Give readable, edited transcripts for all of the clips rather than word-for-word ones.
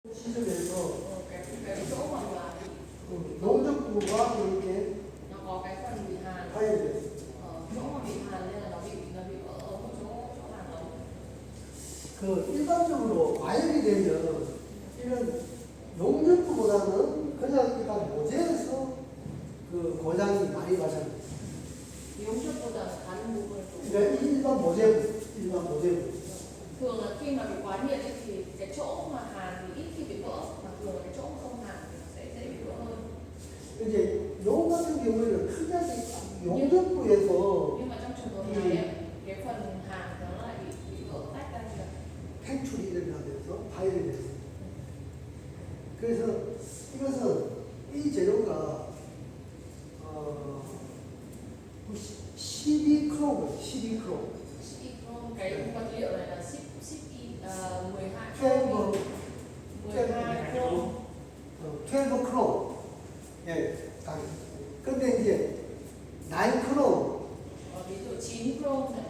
시점에서 cái chỗ mà 농적부가 이렇게 nó có cái phần bị hàn 파열돼요. chỗ mà bị hàn nên là nó bị vỡ ở một chỗ hàn ống. 그 일반적으로 과열이 되면 이런 용접부보다는 그냥 일단 모재에서 그 고장이 많이 발생해요. 용접보다는 다른 부분을 좀 그러니까 일반 모재부. thường là khi mà bị quá nhiệt ấy, thì cái chỗ mà hàn thì ít khi bị vỡ, mà thường là cái chỗ không hàn thì nó sẽ dễ bị vỡ hơn. 이제 용 같은 경우에는 특이하게 용접부에서 Nhưng mà trong trường hợp này ấy, cái phần hàn nó lại bị vỡ tách ra kìa. 팽출이 일어나면서 파열이 됐어요. 그래서 이것은 이 재료가 12크롬, 12크롬. Cái vật liệu này là 12 12 chrome. 12크롬. 예, 근데 이제 9크롬, Ví dụ 9 chrome này,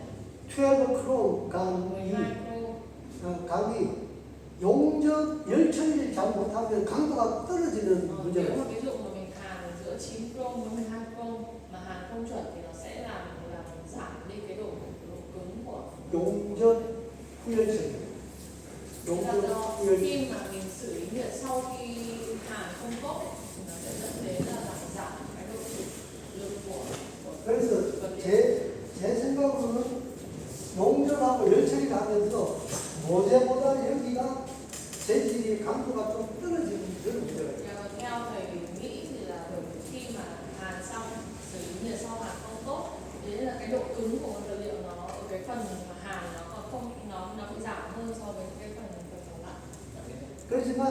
12크롬 12 chrome. 강이 용접 열처리를 잘 못하면 강도가 떨어지는 Nếu 문제가 mà 있어요. ví dụ mà mình hàn giữa 9 chrome với 12 chrome mà hàn không chuẩn thì nó sẽ làm giảm đi cái độ cứng của. 용접 후열처리. Thế là 용접 do 후열처리. khi mà mình xử lý nhiệt sau khi hàn không tốt ấy, thì nó sẽ dẫn đến là làm giảm cái độ lực của 그래서 vật liệu. 제 생각으로는 용접하고 열처리를 하면서 모재보다 여기가 재질이 강도가 좀 떨어지는 그런 문제가 있어요. Nhưng mà theo thầy nghĩ thì là bởi vì khi mà hàn xong xử lý nhiệt sau hàn không tốt, thế là cái độ cứng của vật liệu nó ở cái phần mà hàn nó còn không nó bị giảm hơn so với cái phần còn lại. 그렇지만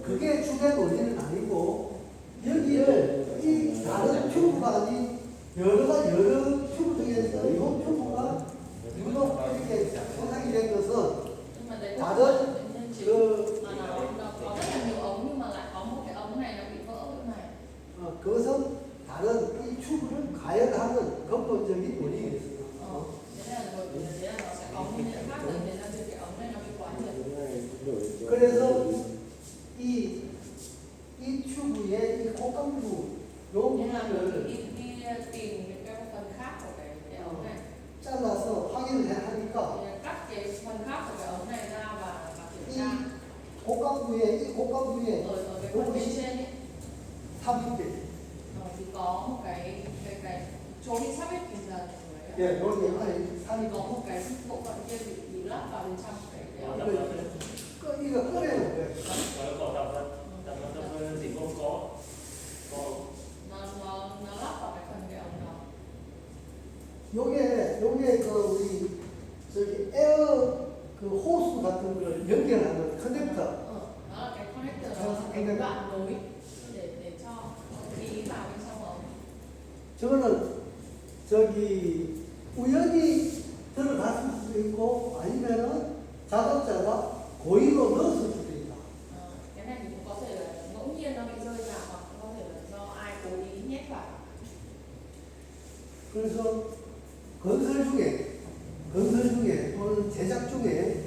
그게 주된 원인은 아니고 여기를 이 다른 튜브가 아닌 여러 튜브 중에서 이 튜브가 유독 이렇게 손상이 된 것은 Nhưng mà đấy 다른 là nguyên chính 그 mà nó có rất là nhiều ống nhưng mà lại có một cái ống này nó bị vỡ như này. 그것은 다른 이 튜브를 가열하는 근본적인 원인이 있습니다. Thế là bởi vì thế là nó sẽ có nguyên nhân khác dẫn đến là việc cái ống này nó bị quá nhiệt. 그래서 이 튜브의 이 고강도 요 Nên là mình 부분을 đi tìm những cái phần khác của cái ống này. 잘라서 확인을 하니까 Thì cắt cái phần khác của cái ống này ra và kiểm 이 tra 고강도에 ở cái phần bên trên ấy, 3분계. thì có một cái chỗ đi sắp hết thì giờ 예, 여기 안에 thì 산이 có một cái bộ phận kia bị lắp vào bên trong cái ống. 이거 꺼내는 거예요. Nó lắp vào cái phần cái ống đó. 요게 그 우리 저기 에어 그 호수 같은 걸 연결하는 커넥터. Đó là cái connector, đó là cái đoạn nối để cho khí vào bên trong ống. 저거는 저기 우연히 들어갔을 수도 있고 아니면은 자동차가 고의로 넣었을 수도 있다. Cái này thì cũng có thể là ngẫu nhiên nó bị rơi vào hoặc cũng có thể là do ai cố ý nhét vào. 그래서 건설 중에 또는 제작 중에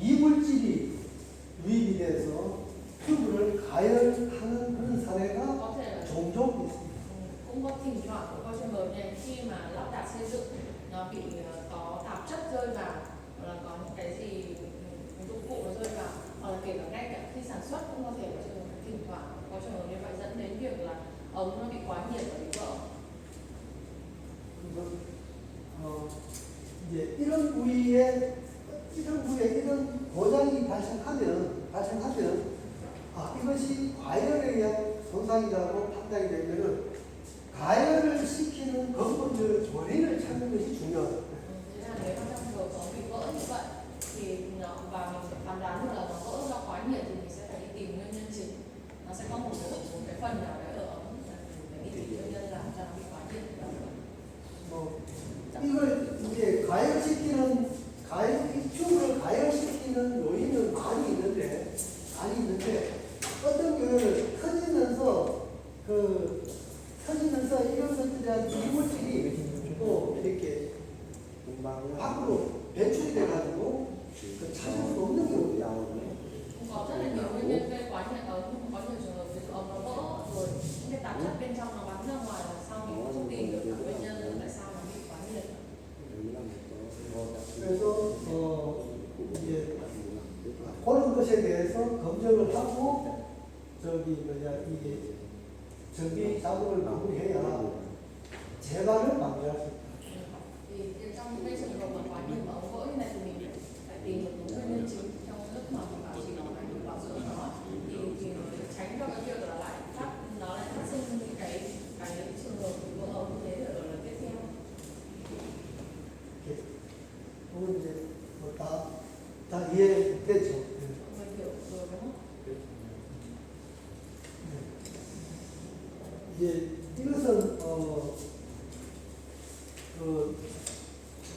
이물질이 유입이 돼서 튜브를 가열하는 그런 사례가 Có thể là 종종 있습니다. cũng có thỉnh thoảng cũng có trường hợp này khi mà lắp đặt xây dựng nó bị có tạp chất rơi vào hoặc là có những cái gì dụng cụ nó rơi vào hoặc là kể cả ngay cả khi sản xuất cũng có thể là trường hợp thỉnh thoảng có trường hợp như vậy dẫn đến việc là ống nó bị quá nhiệt và bị vỡ. 이제 이런 부위에 이런 고장이 발생하면 이것이 과열에 의한 손상이라고 판단이 되면은 가열을 시키는 근본적 원인을 찾는 것이 중요하다. Thế là nếu mà trong trường hợp nó bị vỡ như vậy thì nó và mình phải phán đoán được là nó vỡ do quá nhiệt thì mình sẽ phải đi tìm nguyên nhân chính. Nó sẽ có một cái phần nào đấy ở ống để đi tìm nguyên nhân làm cho nó bị quá nhiệt. 이걸 이제 이 튜브를 가열시키는 요인은 많이 있는데 어떤 경우는 터지면서 이런 것들에 이물질이 또 이렇게 밖으로 배출이 돼가지고 찾을 수 없는 경우도 Có rất là nhiều nguyên nhân gây quá nhiệt ấm, có nhiều trường hợp ví dụ ấm nó vỡ rồi những cái tạp chất bên trong nó bắn ra ngoài là sau mình cũng không tìm được cả nguyên nhân tại sao nó bị quá nhiệt. 그래서 이제 그런 것에 대해서 검증을 하고 이게 전기 작업을 마무리해야 재발을 방지할 수 있다. Thì trong những cái trường hợp mà quá nhiệt mà ống vỡ như này thì mình phải tìm được đúng nguyên nhân chính trong lúc mà mình bảo trì nó hay mình bảo dưỡng nó thì tránh cho cái việc là nó lại phát sinh những cái trường hợp vỡ ống như thế ở lần tiếp theo. 그건 이제 다 이해됐죠. Mình hiểu rồi đúng không? 이제 이것은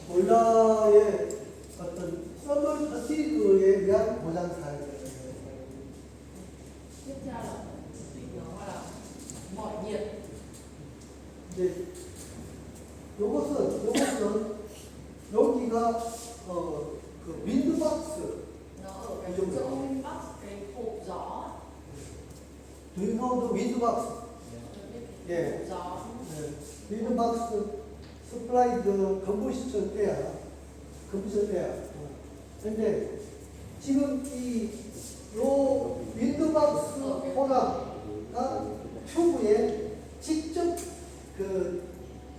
보일러의 어떤 서멀 퍼티그에 대한 보장 사항입니다. Tiếp theo là nó gọi là mỏi nhiệt. 이제 요것은 여기가 그 윈드박스 Nó ở cái chỗ windbox, cái hộp gió. Do you know the windbox? 예. hộp gió. 윈드박스 supplied combustion air. 근데 지금 요 윈드박스 호랑가 튜브에 직접 그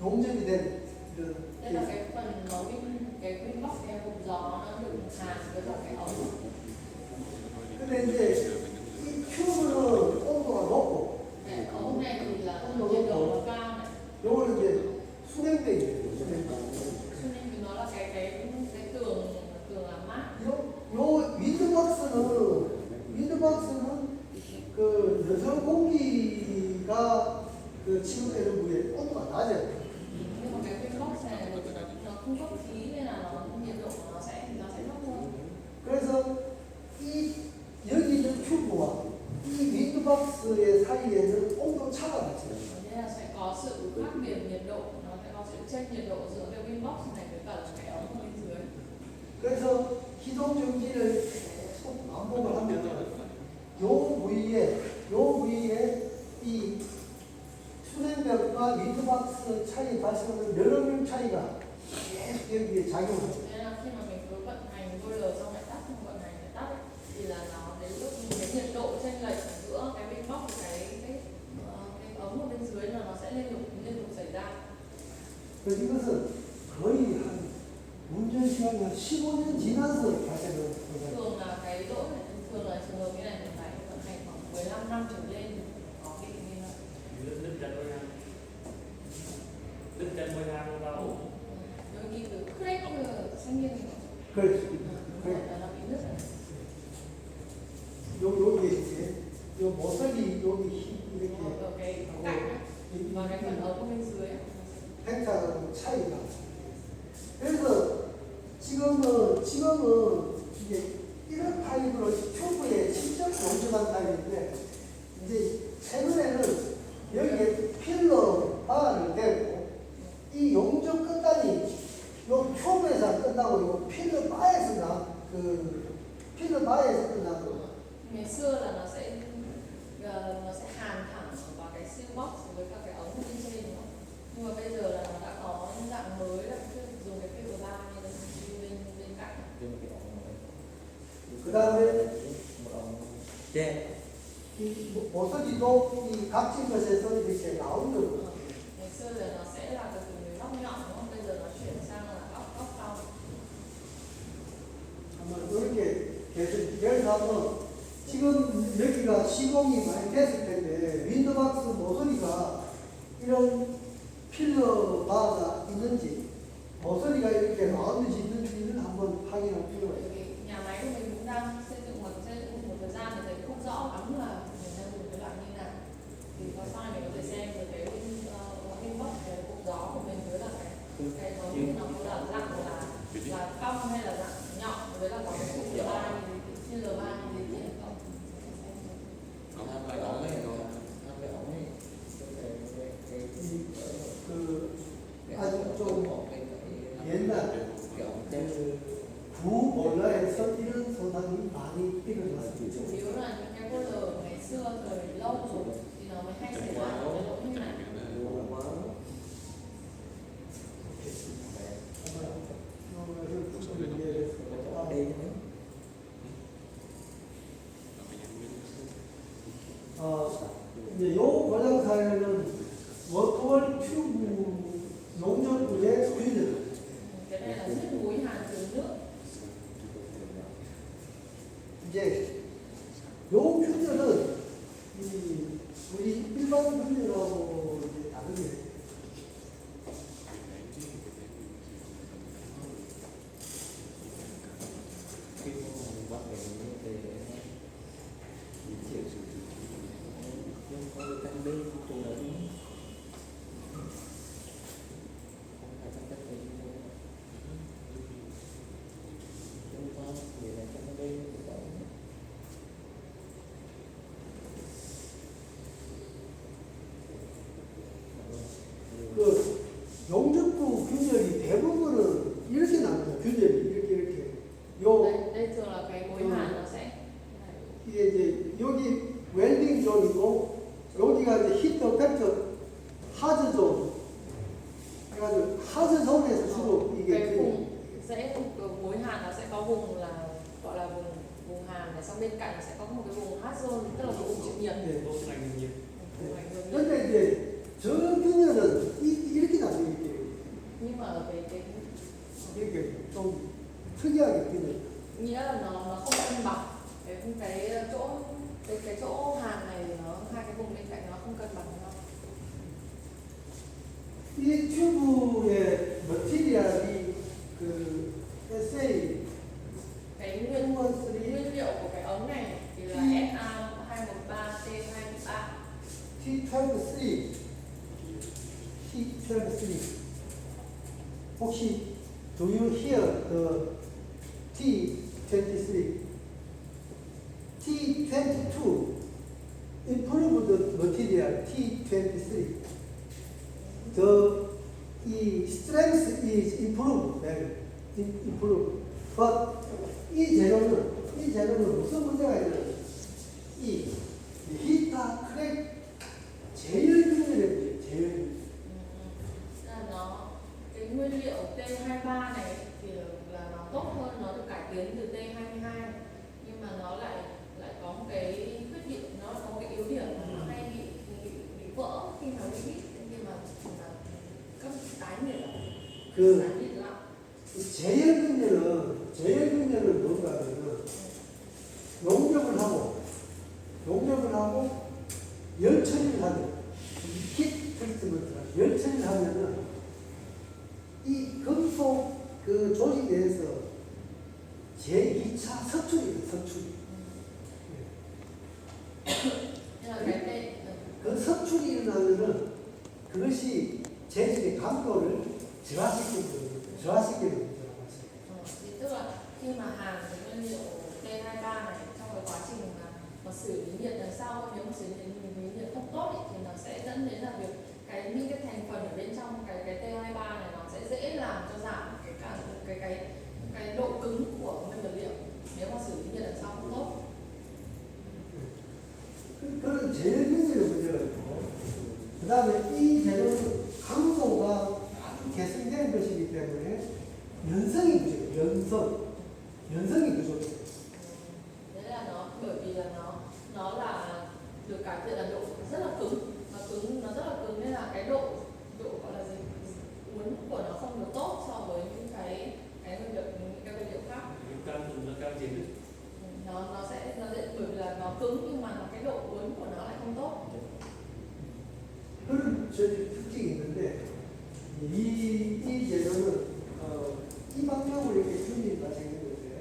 용접이 된 Đây là cái phần nó cái windbox, cái hộp gió nó được hàn với cả cái ống. 근데 이제 이 튜브는 온도가 높고 Cái ống này thì là nhiệt độ nó cao này. 요거는 이제 수냉돼 있어요. Cho nên thì nó là cái tường làm mát. 요 윈드박스는 그 여성 공기가 그 침입되는 부위에 온도가 낮아요. Nhưng mà cái windbox này nó không có khí nên là nhiệt độ của nó sẽ thấp hơn. 그래서 여기 있는 튜브와 이 윈드박스의 사이에는 온도 차가 나죠. Nên là sẽ có sự khác biệt nhiệt độ, nó sẽ có sự chênh nhiệt độ giữa cái windbox này với cả cái ống ở bên dưới. 그래서 기동정지를 반복을 하면 요 부위에 이 수냉벽과 윈드박스 차이 발생하는 여러 차이가 계속 여기에 작용합니다. Nên là khi mà mình cứ vận hành boiler xong lại tắt, xong vận hành lại tắt ấy, thì là nó đến lúc cái nhiệt độ chênh lệch giữa cái windbox và cái ống ở bên dưới là nó sẽ liên tục xảy ra. 그래서 이것은 거의 한 운전 시간이 한 15년 지나서 발생하는 거예요. Thường là cái lỗi này, thường là trường hợp như này mình phải vận hành khoảng 15 năm trở lên có cái như vậy. Đứt chân môi hang đâu. 여기 그 크랙 생기는 거. 그렇죠. nó bị nứt. 여기에 이제 요 모서리 여기 이렇게 Ở cái cạnh ấy, và cái phần ống bên dưới ấy. 팽창하고 차이가. 그래서 지금은 이게 이런 타입으로 튜브에 직접 용접한 타입인데 이제 최근에는 여기에 필러 바를 대고 이 용접 끝단이 요 튜브에서 끝나고 요 필러 바에서 끝나고. Ngày xưa là nó sẽ hàn thẳng vào cái siêu box với cả cái ống bên trên nữa. Nhưng mà bây giờ là nó đã có những dạng mới là dùng cái fiber bar như là bên cạnh. 그 다음에 네. 이 모서리도 이 각진 것에서 이렇게 나온 거고. Ngày xưa là nó sẽ là từ những góc nhọn đúng không? Bây giờ nó chuyển sang là góc cong. 한번 이렇게 그래서 한번 지금 여기가 시공이 많이 됐을 텐데 윈드박스 모서리가 이런 필러 바가 있는지 모서리가 이렇게 라운드 있는지는 한번 확인할 필요가 있어요. Bởi vì nhà máy của mình cũng đang xây dựng một thời gian thì thấy không rõ lắm là mình đang dùng cái loại như nào. Thì có sai mình có thể xem được cái inbox, cái cục gió của mình với là cái nó như nó có là dạng là cong hay là dạng nhọn với là có cái cục L3 như L3 như thế kia không. 아주 좀 옛날 그 구몰라 이제 요 과정사에는 워터월 튜브 용접구의 균열. Cái này là nước muối hàn từ nước. 이제 요 균열은 우리 일반 균열하고 이제 다르게 khi mà bắt đầu như thế thì chịu sự nhưng có cái căn bên cùng là đúng không phải căn bên nhưng có để là căn bên của cậu 그 용접구 균열이 대부분은 이렇게 나옵니다. 균열이 이렇게 요 Đây thường là cái muối hàn nó sẽ 이게 이제 여기 웰딩 존이고 여기가 이제 히터 팩터 하즈 존 그래가지고 하즈 존에서 주로 cái 이게 vùng sẽ muối hàn nó sẽ có vùng là gọi là vùng hàn này, xong bên cạnh sẽ có một cái vùng hot zone, tức là vùng chịu nhiệt. 네. tốt lành nhiều Vùng ảnh hưởng nhiệt. 근데 이제 저 균열은 이렇게 나와요. Nhưng mà ở cái 이렇게 좀 특이하게 균열. nghĩa là nó không cân bằng, cái chỗ hàn này nó hai cái vùng bên cạnh nó không cân bằng nhau. 이 튜브의 머티리얼이 그 SA Cái nguyên liệu của cái ống này thì là SA213 T23. T12-3 T12-3 혹시 do you hear the T23 T22 improved material T23 the strength is improved but 이 재료는 무슨 문제가 있냐면 이 히터 크랙 제일균열의 문제, 제일. Là nó cái nguyên liệu T23 này thì là nó tốt hơn, nó được cải tiến từ T22, nhưng mà nó lại có một cái khuyết điểm, nó có một cái yếu điểm là nó hay bị vỡ khi mà bị hít, nhưng mà cấp tái nhiệt 그 tái nhiệt lại. 제일균열은 뭔가 하면 용접을 하고 열 처리를 하면 킷 트리트먼트라 열 처리를 하면은 이 금속 그 조직 내에서 제2차 석출이에요, 석출. Nhưng mà cái 그 석출이 일어나면은 그것이 재질의 강도를 저하시키는 문제라고 하시죠. thì tức là khi mà hàn cái nguyên liệu T23 này trong cái quá trình mà xử lý nhiệt đằng sau, nếu mà xử lý nhiệt không tốt ý, thì nó sẽ dẫn đến là việc những cái thành phần ở bên trong cái T23 này nó sẽ dễ làm cho giảm cái độ cứng của nguyên vật liệu nếu mà xử lý nhiệt đằng sau không tốt. 그런 제일균열의 문제가 있고, 그 다음에 이 재료는 강도가 아주 개선된 것이기 때문에 연성이 부족해요. 연성이 부족해요. Thế là nó bởi vì là nó là được cải thiện là độ rất là cứng, nó rất là cứng nên là cái độ gọi là gì, uốn của nó không được tốt so với những cái vật liệu khác. nó cam gì được Nó sẽ bởi vì là nó cứng nhưng mà cái độ uốn của nó lại không tốt. 그런 특징이 있는데, 이 재료는 이 방향으로 이렇게 균일이 생기는데,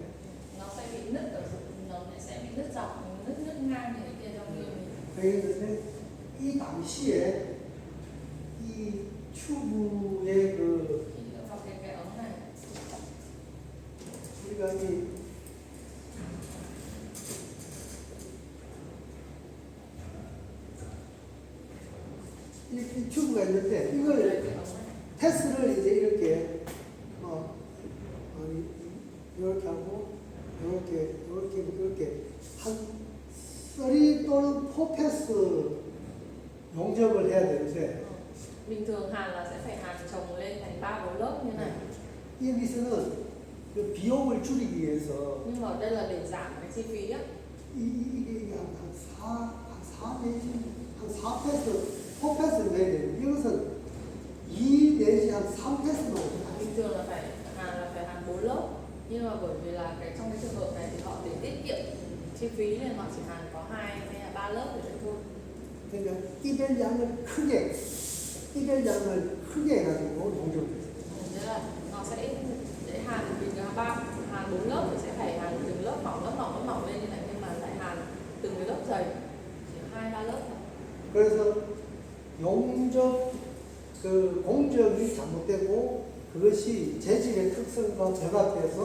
Nó sẽ bị nứt nó sẽ bị nứt dọc, nứt ngang như thế kia trong như mình. 생기는데, 이 당시에 이 튜브의 그 Khi vào cái ống này 우리가 이 튜브가 있는데 cái 이걸 ống này 테스트를 이제 이렇게 이렇게 하고 이렇게 한 3 또는 4패스 용접을 해야 되는데 bình thường hàn là sẽ phải hàn chồng lên thành 3-4 lớp như này, 여기서는 그 비용을 줄이기 위해서 nhưng mà ở đây là để giảm cái chi phí á, 이게 한 4배 hàn có ba lớp để thôi. 그러니까 이별량을 크게 해가지고 농조를 했어요. Thế là nó sẽ hàn vì hàn 4 lớp thì sẽ phải hàn từng lớp mỏng lên như này, nhưng mà lại hàn từng cái lớp dày chỉ 2-3 lớp thôi. 그래서 용접 그 공정이 잘못되고 그것이 재질의 특성과 결합돼서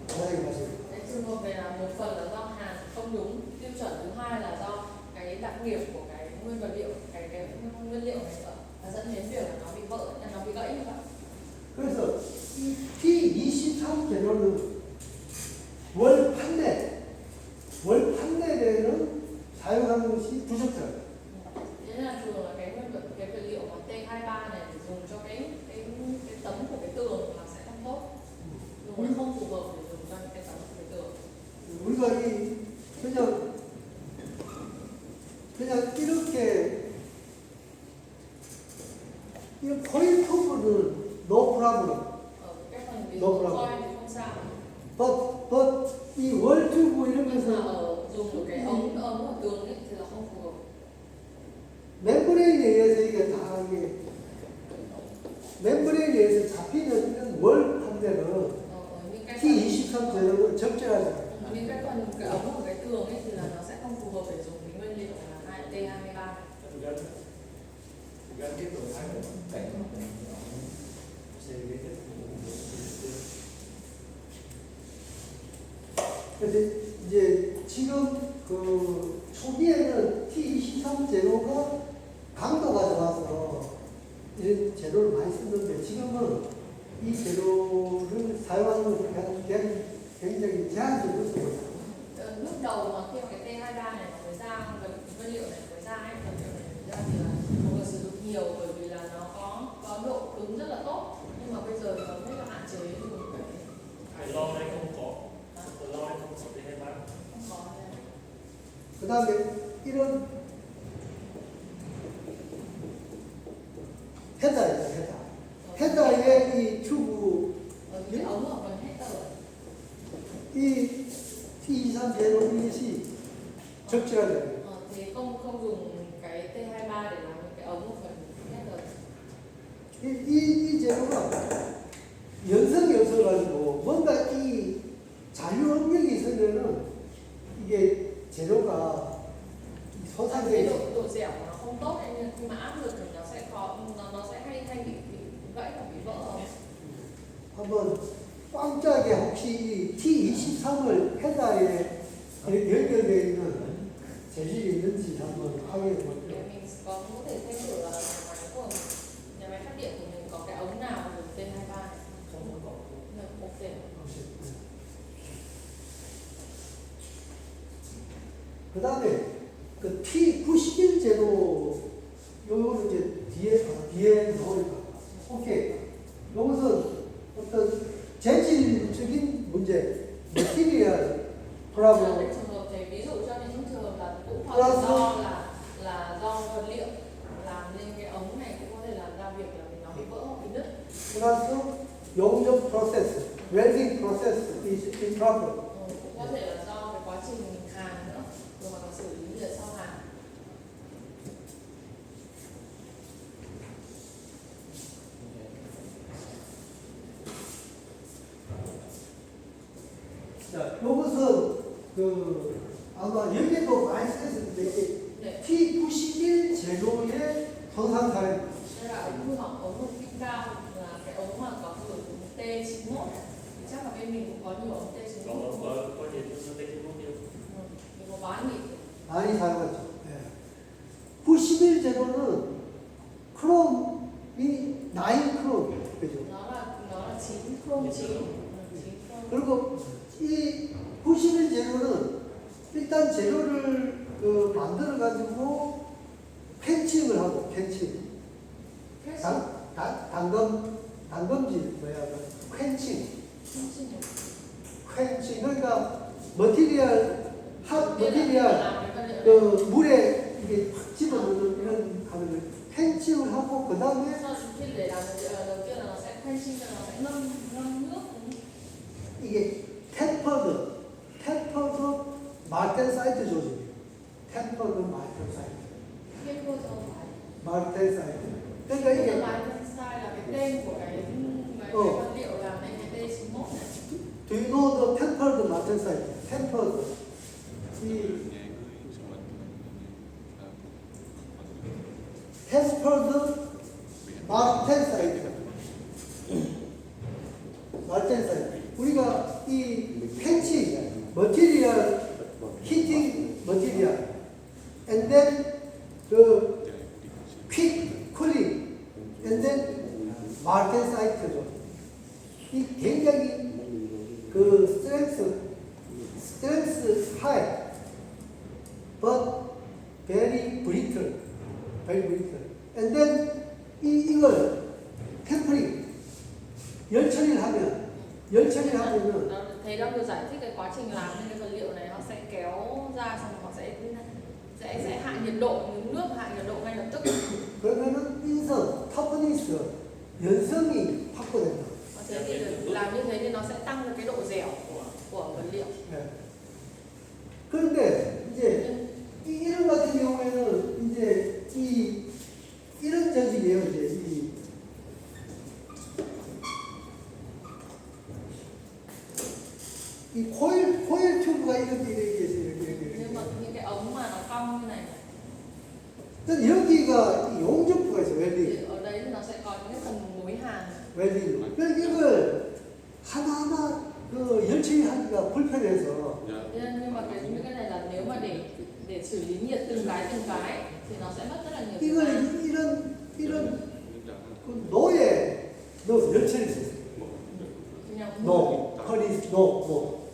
바닥에 맞아요. Cái trường hợp này là một phần là do hàn không đúng tiêu chuẩn, thứ hai là do cái đặc điểm của cái nguyên vật liệu, cái nguyên liệu này nữa, là dẫn đến việc là nó bị vỡ, nó bị gãy như vậy. 그래서 이 T23 재료는 월 판넬에는 사용하는 것이 부적절. Thế là thường là cái vật liệu mà T23 này để dùng cho cái tấm của cái tường là sẽ không tốt, dùng là không phù hợp để dùng cho những cái tấm của cái tường. 우리가 그냥 이렇게 이 코일 튜브는 no problem. Ở cái phần ví Đúng dụ rồi. coi thì không sao, but 이월 튜브 이런 nhưng mà 것은 ở dùng một cái ống ở tường ấy thì là không phù hợp. 멤브레인에 의해서 이게 다 이게 멤브레인에 의해서 잡히는 이런 월 판넬은 Ở những cái phần T23 재료는 적절하잖아요. những cái phần cái ống của cái tường ấy thì là nó sẽ không phù hợp để dùng cái nguyên liệu là T23. gắn cái tường thái của Cảnh xe cái 그래서 이제 지금 그 초기에는 T23 재료가 강도가 좋아서 이런 재료를 많이 썼는데 지금은 이 재료를 사용하는 것을 굉장히 제한적으로 쓰고 있어요. Lúc đầu mà khi mà cái T23 này nó mới ra, nguyên liệu này mới ra ấy, vật liệu này mới ra thì là mọi người sử dụng nhiều bởi vì là nó có độ cứng rất là tốt, nhưng mà bây giờ thì nó rất là hạn chế dùng cái lo đây không có lo đây không có cái hai ba không có này. 그 다음에 이런 헤더입니다, 헤더의 이 튜브, Ở cái ống ở phần hết tờ 이 T23 재료 이것이 적절하죠. thì không dùng cái T23 để làm cái ống ở phần hết tờ. 이 재료가 연성이 없어가지고 뭔가 이 잔류 업력이 있으면은 이게 재료가 Cái 소상되게 độ dẻo của nó không tốt nên khi mà áp lực thì nó sẽ hay bị gãy và bị vỡ. 한번 꽝짝에 혹시 이 T23을 헤더에 연결되어 있는 재질이 있는지 한번 확인해 Để 볼게요. mình có thể xem thử là nhà máy phát điện của mình có cái ống nào dùng T23 này. không có Ok. 그 다음에 그 T91 재료 요거는 이제 뒤에 나오니까 오케이. 요것은 어떤 재질적인 문제, material Trong problem. cái trường hợp này, ví dụ cho những trường hợp là cũng hoặc Plus là do vật liệu làm nên cái ống này cũng có thể làm ra việc là nó bị vỡ hoặc bị nứt. 플러스 용접 process, welding process is improper. Cũng có thể là do cái quá trình mình hàn nữa, rồi hoặc là xử lý nhiệt sau hàn. 자, 요것은 그 아마 여기도 많이 쓰였는데 이게 네. T91 재료의 정상 사례입니다. Đây là ống hư hỏng, ống hư kích cao là cái ống mà có sử dụng T91 thì chắc là bên mình cũng có nhiều ống T91. có gì tôi sẽ không nhiều Mình có bán nhỉ? 많이 사용하죠. 네. 91 재료는 크롬이 9 크롬, 그죠? Nó là 9 chrome 9. 9 chrome. 그리고 이 91 재료는 일단 재료를 만들어 가지고 펜칭을 하고 펜칭, 단검질 뭐야, 펜칭, 그러니까 머티리얼 핫 머티리얼 그 물에 이게 확 집어넣는 이런 하는 걸 펜칭을 하고 그 다음에 Khi để làm đầu tiên là nó sẽ quenching, nó sẽ ngâm nước. 이게 테퍼드 말텐 사이트 조직이에요. 템퍼드 마이크로 사이트. Tempered phải. 마이크로 사이트. 그러니까 Cái 이게 bài Tensai là cái tên của cái Ờ. vật liệu làm nên cái T91 này. Do you know the tempered matter site? Tempered. 이 tempered 마르텐 사이트. 마르텐 사이트. 우리가 이 패치, 머티리얼, 히팅 머티리얼, and then the quick cooling, and then 마르텐 사이트죠. 이 굉장히 그 strength high, but very brittle, and then 이걸 tempering 열 처리를 하면은 Thầy đang vừa giải thích cái quá trình làm nên cái vật liệu này nó sẽ kéo ra xong họ sẽ hạ nhiệt độ, nhúng nước hạ nhiệt độ ngay lập tức. 그러면은 인성, 터프니스, 연성이 확보된다. Thế thì làm như thế thì nó sẽ tăng được cái độ dẻo của vật liệu. 네. 그런데 이제 이런 같은 경우에는 이제 이런 전식이에요. 이제 이 코일 튜브가 이렇게 Nhưng mà những cái ống mà nó cong như này 그래서 여기가 이 용접부가 있어요. thì 웰딩. ở đấy thì nó sẽ có những cái phần mối hàn. 웰딩. 그래서 이걸 하나하나 그 열처리하기가 불편해서 Nhưng mà những cái này là nếu mà để xử lý nhiệt từng cái thì nó sẽ mất rất là nhiều thời 이걸 gian. 이런 그 노에 넣어서 열처리 했어요. Nhưng 노, 허리, 노.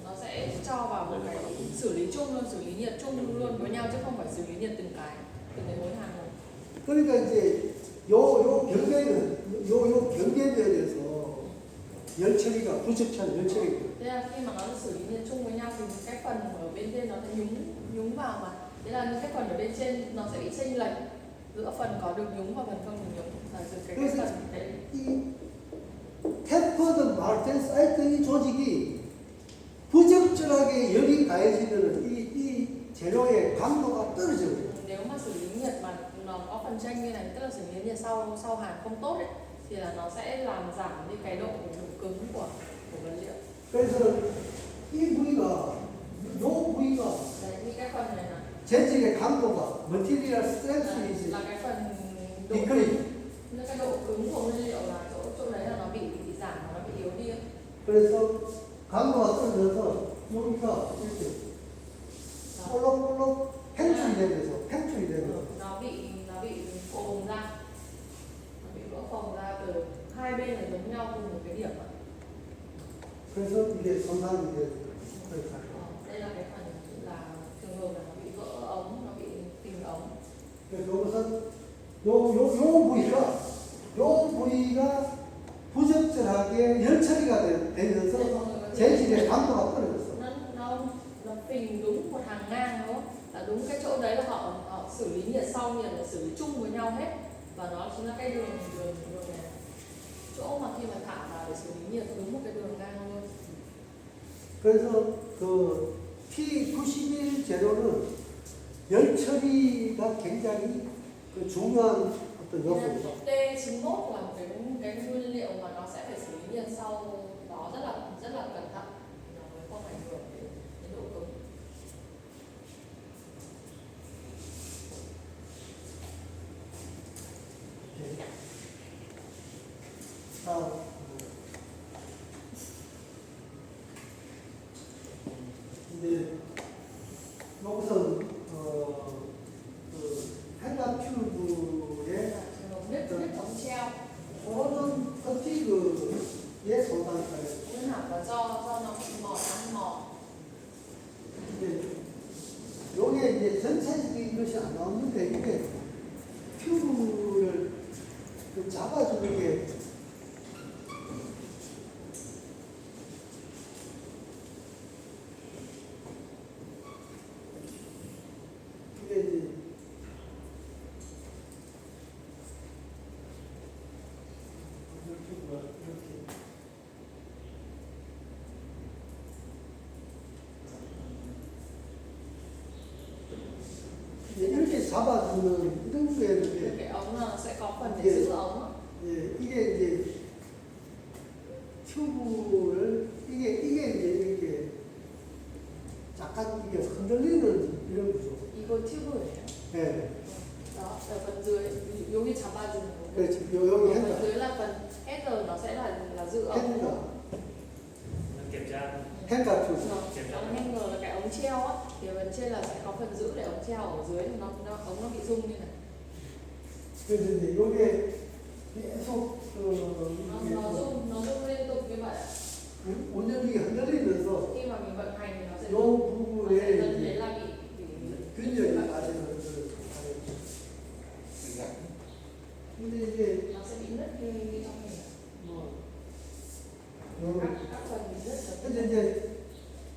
nó sẽ cho vào một cái xử lý chung luôn, xử lý nhiệt chung luôn với nhau chứ không phải xử lý nhiệt từng cái mối hàn một. 그러니까 이제 요 경계면에서 열처리가 부적천 열처리. Thế là khi mà nó xử lý nhiệt chung với nhau thì cái phần ở bên trên nó sẽ nhúng vào mà. Thế là những cái phần ở bên trên nó sẽ bị chênh lệch giữa phần có được nhúng và phần không được nhúng. Là từ cái phần đấy. 이 템퍼드 마르텐 사이트 이 조직이 부적절하게 열이 가해지면 이 재료의 강도가 떨어져요. Nếu mà xử lý nhiệt mà nó có phần chênh như này, tức là xử lý nhiệt sau hàn không tốt ấy, thì là nó sẽ làm giảm đi cái độ cứng của vật liệu. 그래서 이 부위가 요 부위가 Đấy, như cái phần này là 재질의 강도가 material strength cái phần độ decrease. như cái độ cứng của nguyên liệu là chỗ đấy là nó bị giảm, nó bị yếu đi. 그래서 강도가 떨어져서 여기가 이렇게 볼록볼록 팽출이 되면서 Nó bị phồng ra, nó bị vỡ phồng ra từ hai bên là giống nhau cùng một cái điểm ạ. 그래서 이게 손상이 돼요. Đây là cái phần là trường hợp là nó bị vỡ ống, nó bị phình ống. 그래서 여기서 요 부위가 부적절하게 열처리가 되면서 재질의 강도가 떨어졌어. Nó phình đúng một hàng ngang đúng không? Là đúng cái chỗ đấy là họ xử lý nhiệt sau nhiệt là xử lý chung với nhau hết, và nó chính là cái đường này, chỗ mà khi mà thả vào để xử lý nhiệt đúng một cái đường ngang luôn. 그래서 그 T91 재료는 열처리가 굉장히 그 중요한 어떤 요소입니다. T91 là một cái nguyên liệu mà nó sẽ phải xử lý nhiệt sau đó rất là cẩn thận, nó mới không ảnh hưởng đến độ cứng. 이제 여기서 그 헬라 튜브의 Nước ống treo 모든 퍼티그의 손상까지 nguyên hẳn là do nó bị ăn mòn. 요게 이제 전체적인 것이 안 나오는데 이게 튜브를 잡아주는 게 이게 이제 튜브가 이렇게 잡아주는 이런 게 cái ống nó sẽ có phần để giữ ống á. 예, 이게 이제 튜브를 이게 이제 이렇게 약간 이게 흔들리는 이런 구조. 이거 튜브예요. 예, đó ở phần dưới 여기 잡아주는 거. 그렇지. 여기 phần 핸들, dưới là phần header nó sẽ là giữ ống. 핸들, kiểm tra 핸들 튜브. Ống hanger là cái ống treo á, thì ở phần trên là sẽ có phần giữ để ống treo ở dưới thì ống nó bị rung như này. 그래서 이제 이게 계속 nó rung liên tục như vậy ạ. 온전히 흔들리면서 khi mà mình vận hành thì nó sẽ 요 rung. Nó sẽ 부분에 dẫn 이제 đến là bị 균열이 빠지는 그 근데 이게 nó sẽ bị nứt như trong này. 뭐 các phần bị nứt ở 근데 이제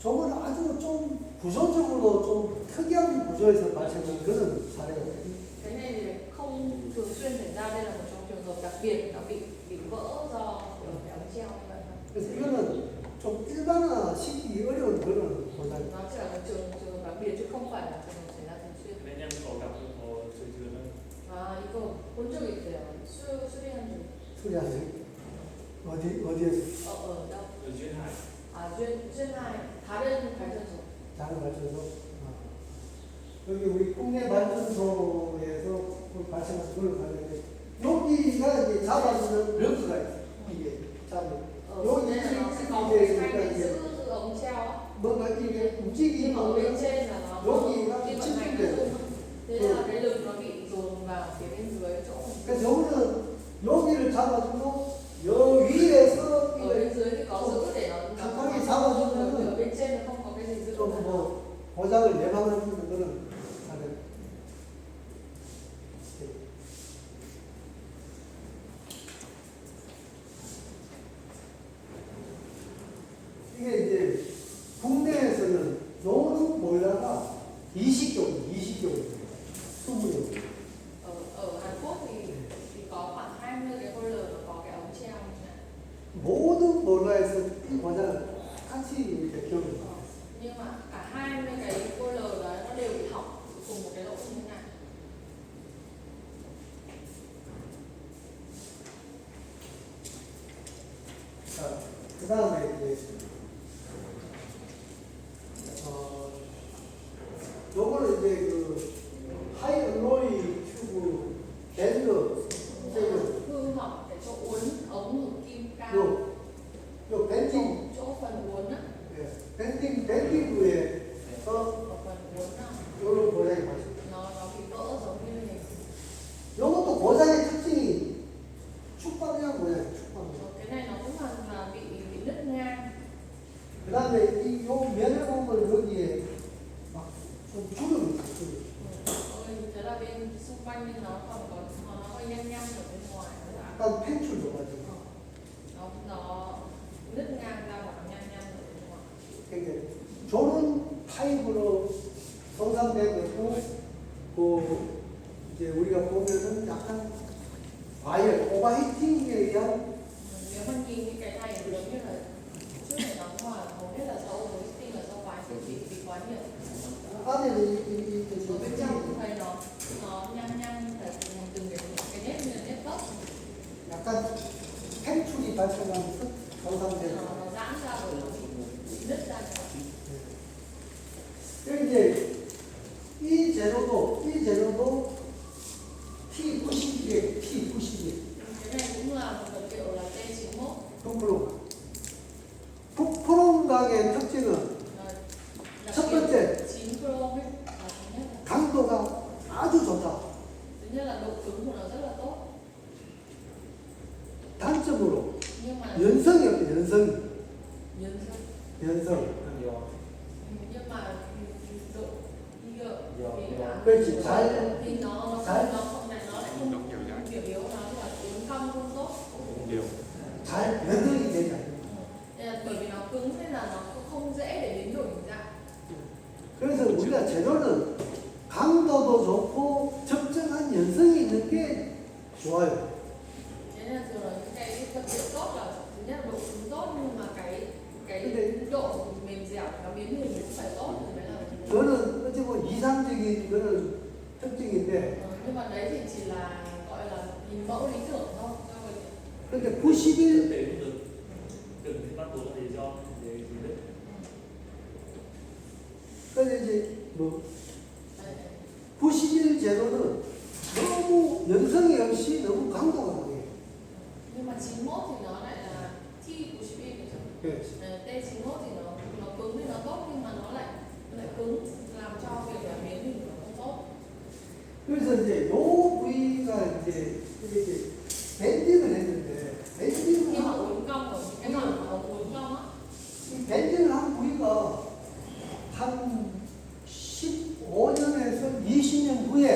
저건 아주 좀 구조적으로 좀 특이한 구조에서 발생한 그런 사례거든요. cái này thì không thường xuyên xảy ra, đây là một trong trường hợp đặc biệt nó bị vỡ do cái ống treo như vậy. 그래서 이거는 좀 일반화시키기 어려운 그런 현상입니다. nó chỉ là một trường hợp đặc biệt chứ không phải là trường hợp xảy ra thường xuyên. nên em có gặp được có sửa chữa nữa. 아 이거 본 적 있대요. 수리한 적. 수리하세요? 어디에서? ở đâu? Ở duyên hải. 아 duyên hải 다른 발전소. 다른 발전소? 여기 우리 국내 발전소에서 발생한 그런 관련돼 여기가 이제 잡아주는 벽수가 있어요. 이게 잡아요. ở đây là nó sẽ có một cái để giữ ống treo á. 뭔가 이게 nhưng 움직이는 mà ở bên 거는 trên là nó 여기가 khi vận hành nó 집중돼요. rung. thế là cái lực nó bị dồn vào phía bên dưới chỗ. 그래서 여기는 여기를 잡아주고 여 위에서 ở bên dưới thì có giữ để nó 탁하게 잡아주면은 ở bên trên là không có cái gì giữ. 좀뭐 고장을 예방해주는 그런 사례. 이게 이제 국내에서는 노는 보일러가 20개월, 20개월. ở Hàn Quốc thì có khoảng 20 cái boiler nó có cái ống treo như này. 모든 보일러에서 이 고장을 같이 이렇게 겪어요. nhưng mà cả 20 cái boiler đó nó đều bị hỏng cùng một cái lỗ như thế này. 자, 그 다음에 이제 요거는 이제 그 하이 알로이 튜브 밴드 hư hỏng cái chỗ uốn ống hở kim cao. 요 밴딩 chỗ phần uốn á, 밴딩부에서 ở phần uốn á, 요런 고장이 발생. nó bị vỡ giống như này. 요것도 고장의 특징이 축방향 고장이에요. 축방향. cái này nó cũng là bị nứt ngang. 그 다음에 요 면을 보면 여기에 막 좀 주름이 있어요. thế là bên xung quanh nên nó còn có nó hơi nhăn nhăn ở bên ngoài nữa ạ. 약간 펜출도 가지고. nó nứt ngang ra và nó nhăn nhăn ở bên ngoài. 이게 조른 타입으로 성장되고 있고, 그 이제 우리가 보면은 약간 와이어 오버히팅에 의한 nếu mà nhìn những cái này giống như là trước này nóng hòa hầu hết là do overheating ở do ngoài thì bị quá nhiều. 안에는 ở bên trong cũng thấy nó nhăn nhăn là từng cái nếp như là nếp gốc. 약간 펜출이 발생하면서 성장되는. nó giãn ra rồi nó bị nứt ra như vậy. 그리고 이제 이 재료도 P92, P92. cái này cũng là một vật liệu là T91. 푸프롱. 푸프롱강의 특징은 첫 번째 9 Pro ấy là thứ nhất là 강도가 아주 좋다. thứ nhất là độ cứng của nó rất là tốt. 단점으로 nhưng mà 연성이 없대, 연성이. nhân 연성. nhưng mà độ thì 그렇지. 잘, thì nó 잘, không này nó lại không điểm yếu nó là uốn cong không tốt. 잘 연성이 되지 않아요. Nên là bởi vì nó cứng nên là nó cũng không dễ để biến đổi hình dạng. 그래서 우리가 재료는 강도도 좋고 적정한 연성이 있는 게 좋아요. Thế nên là thường là những cái vật liệu tốt là thứ nhất là độ cứng tốt nhưng mà cái 근데 độ mềm dẻo nó biến hình cũng phải tốt thì mới là 저는 어찌 보면 이상적인 그런 특징인데 Nhưng mà đấy thì chỉ là gọi là hình mẫu lý tưởng thôi. 근데 90일 thực tế cũng được từng thì bắt buộc là để do để gì đấy. 근데 이제 뭐 Đấy. 90일 제도는 너무 연성이 없이 너무 강도가 강해요. Nhưng mà 91 thì nó lại là thi của ship in 예. T91 thì nó cứng thì nó tốt, nhưng mà nó lại cứng làm cho việc là biến hình nó không tốt. 그래서 이제 요 부위가 이제 이렇게 밴딩을 했는데 밴딩을 Khi mà 한, uốn cong ở cái đoạn mà nó uốn cong á, 이 밴딩을 한 부위가 한 15년에서 20년 후에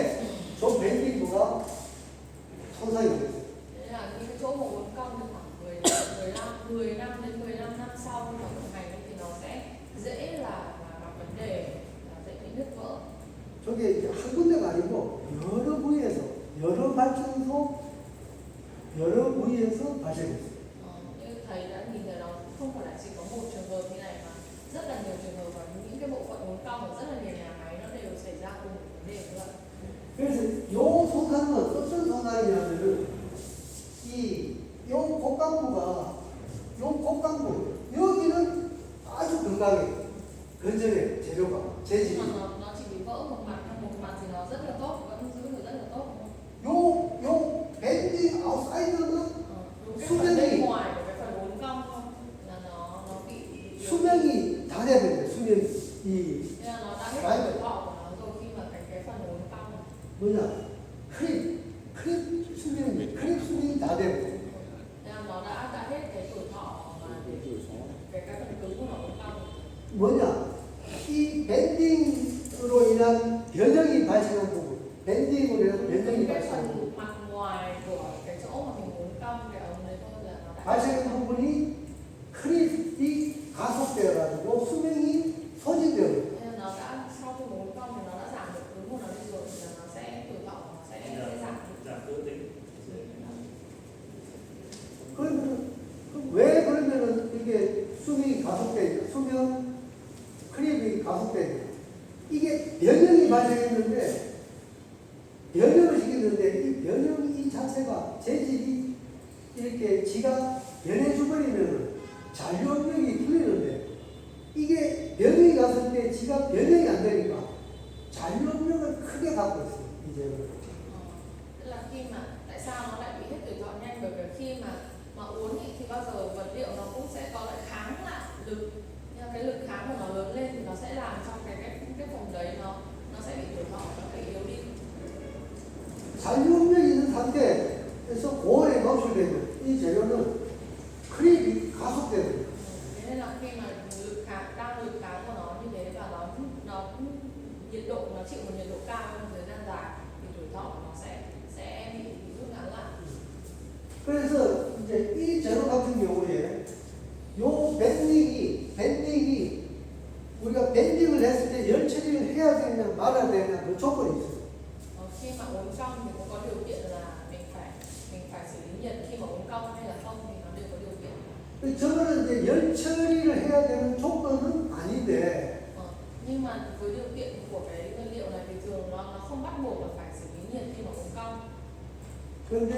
저 밴딩부가 손상이 됐어요. đấy là những cái chỗ mà uốn cong thì khoảng 10 năm đến 15 năm sau khi mà vận hành thì nó sẽ dễ là gặp vấn đề, là dễ bị nứt vỡ. 저게 이제 한 군데가 아니고 여러 부위에서 여러 발전소 여러 부위에서 발생했어요. Như thầy đã nhìn thấy nó không phải là chỉ có một trường hợp như này mà rất là nhiều trường hợp, và những cái bộ phận uốn cong ở rất là nhiều nhà máy nó đều xảy ra cùng một vấn đề như vậy. 그래서 요 손상은 어떤 손상이냐면은 요 곡간부 여기는 아주 건강해 건전해 재료가 Nhưng 재질이 mà nó chỉ bị vỡ một mặt thì nó rất là tốt, vẫn giữ được rất là tốt. 요 밴딩 아웃사이드는 Đúng cái phần bên ngoài của cái phần uốn cong không là nó bị 수명이 다 돼버려요 수명이 이 nên là nó đã hết tuổi thọ của nó rồi khi mà cái phần uốn cong 뭐냐 크립 수명이 다 돼버려요. nên là nó đã hết cái tuổi thọ mà cái phần cứng của nó uốn cong. 뭐냐 이 밴딩으로 인한 변형이 발생한 부분 밴딩으로 인한 변형이 Cái 발생한 부분 phần mặt ngoài của cái chỗ mà mình uốn cong cái ống đấy thôi là nó đã 발생한 부분이 크립이 가속되어가지고 수명이 소진되어요. nên là nó đã sau khi uốn cong thì nó đã giảm được cứng của nó đi rồi, thì là nó sẽ tuổi thọ nó sẽ giảm đi. Giảm cơ tính. 그러면 왜 그러면은 이게 수명이 가속되죠? 수명 크립이 가속되죠. 이게 변형이 발생했는데 변형을 시켰는데 이 변형 이 자체가 재질이 이렇게 지가 변해줘버리면 잔류업력이 풀리는데 이게 변형이 갔을 때 지가 변형이 안 되니까 잔류업력을 크게 갖고 있어요. 이제 Tức là khi mà tại sao nó lại bị hết tuổi thọ nhanh, bởi vì khi mà uốn ý, thì bao giờ vật liệu nó cũng sẽ có lại kháng lại lực, nhưng mà cái lực kháng của nó lớn lên thì nó sẽ làm cho cái phần đấy nó sẽ bị tuổi thọ, nó bị yếu đi. 잔류업력이 있는 상태에서 고온에 노출되면 이 재료는 크립이 가속되는 Thế nên là khi mà lực kháng của nó như thế và nó nhiệt độ nó chịu một nhiệt độ cao trong thời gian dài thì tuổi thọ của nó sẽ bị rút ngắn lại. 그래서 이제 이 재료 같은 경우에 요 밴딩이 우리가 밴딩을 했을 때 열 처리를 해야 되냐 말아야 되냐 그 조건이 있어요. Khi mà uốn cong thì cũng có điều kiện là mình phải xử lý nhiệt khi mà uốn cong hay là không thì nó đều có điều kiện. 저거는 이제 열 처리를 해야 되는 조건은 아닌데 Nhưng mà với điều kiện của cái nguyên liệu này thì thường nó không bắt buộc là phải xử lý nhiệt khi mà uốn cong. 그런데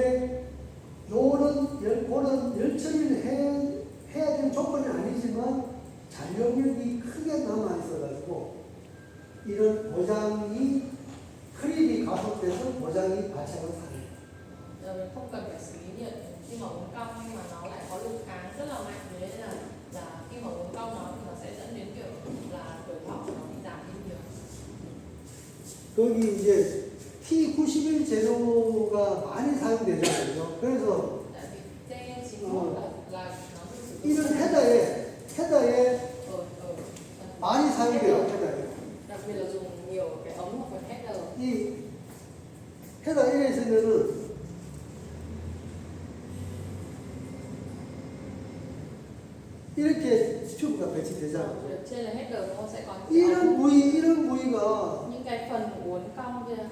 그거는 열 처리를 해야 되는 조건이 아니지만 잔류력이 크게 남아 있어가지고 이런 보장이 크립이 가속돼서 보장이 발생을 하는. Giờ mình không cần phải xử lý nhiệt khi mà uốn cong, nhưng mà nó lại có lực kháng rất là mạnh, thế nên là khi mà uốn cong nó thì nó sẽ dẫn đến kiểu là tuổi thọ của nó bị giảm đi nhiều. 거기 이제 T91 재료가 많이 사용되잖아요. 그래서 Tại vì T91 là nó được sử dụng 이런 헤더에 ở 많이 사용돼요. 헤더에. đặc biệt là dùng nhiều cái ống hoặc phần header. 이 헤더 1에 있으면은 이렇게 튜브가 배치되잖아요. Trên là header nó sẽ có 이런 부위가 những cái phần uốn cong kia,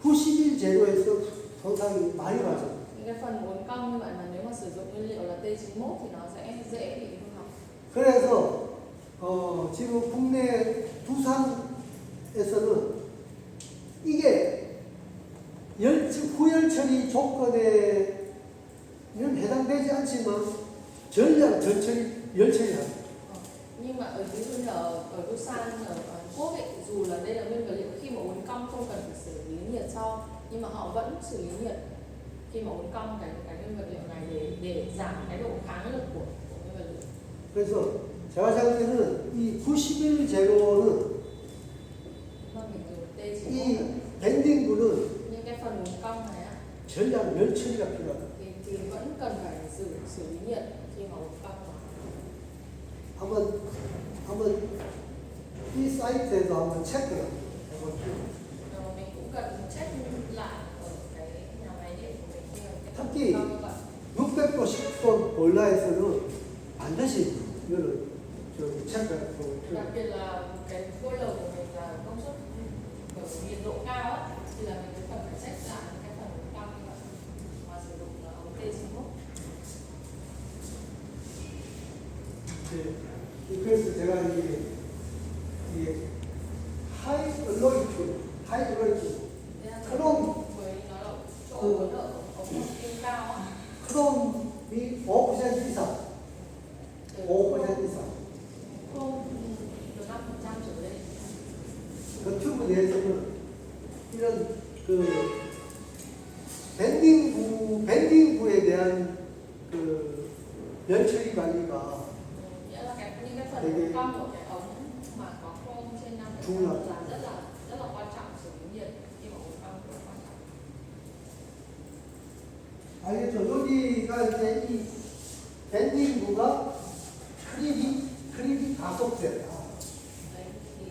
91 재료에서 손상이 많이 나죠. những cái phần uốn cong như vậy mà nếu mà sử dụng nguyên liệu là T91 thì nó sẽ dễ bị hư hỏng. 그래서 지금 국내 두산에서는 이게 후열처리 조건에는 해당되지 않지만 전량 전처리 열처리합니다. Nhưng mà ở dưới bây giờ ở Busan ở Hàn Quốc ấy, dù là đây là nguyên vật liệu khi mà uốn cong không cần phải xử lý nhiệt sau nhưng mà họ vẫn xử lý nhiệt khi mà uốn cong cái nguyên vật liệu này để giảm cái độ kháng lực của nguyên vật liệu. 그래서 제가 생각할 때는 이 90일 제로는 Vâng, mình dùng T chỉ 이 một 밴딩부는 nhưng cái phần uốn cong này á, 전량 열처리가 필요하다. thì vẫn cần phải xử lý nhiệt khi mà uốn cong mà. 한번 이 사이트에서 한번 체크를 해볼게요. Mình cũng cần check lại ở cái nhà máy điện của mình khi mà cái phần 특히 uốn cong như vậy. 600도 10도 보일러에서는 반드시 이거를 체크하고 Đặc biệt là cái boiler của mình là công suất kiểu nhiệt độ cao á thì là mình cũng cần phải check lại cái phần cao như vậy mà sử dụng là ống T91. 그래서 제가 이게 하이블로이 튜브 Thế là Chrome. với nó là chỗ uốn ở ống pin cao á, 크롬이 5% 이상, từ 5% 이상. không từ 5% trở lên. 그 튜브 내에서는 이런 그 밴딩부에 대한 그 열처리 관리가 Nghĩa là những cái phần uốn cong của cái ống mà có chrome trên 5% là rất là quan trọng, xử lý nhiệt khi mà uốn cong rất là quan trọng. 알겠죠? 여기가 이제 이 밴딩부가 크립이 가속된다. Đấy thì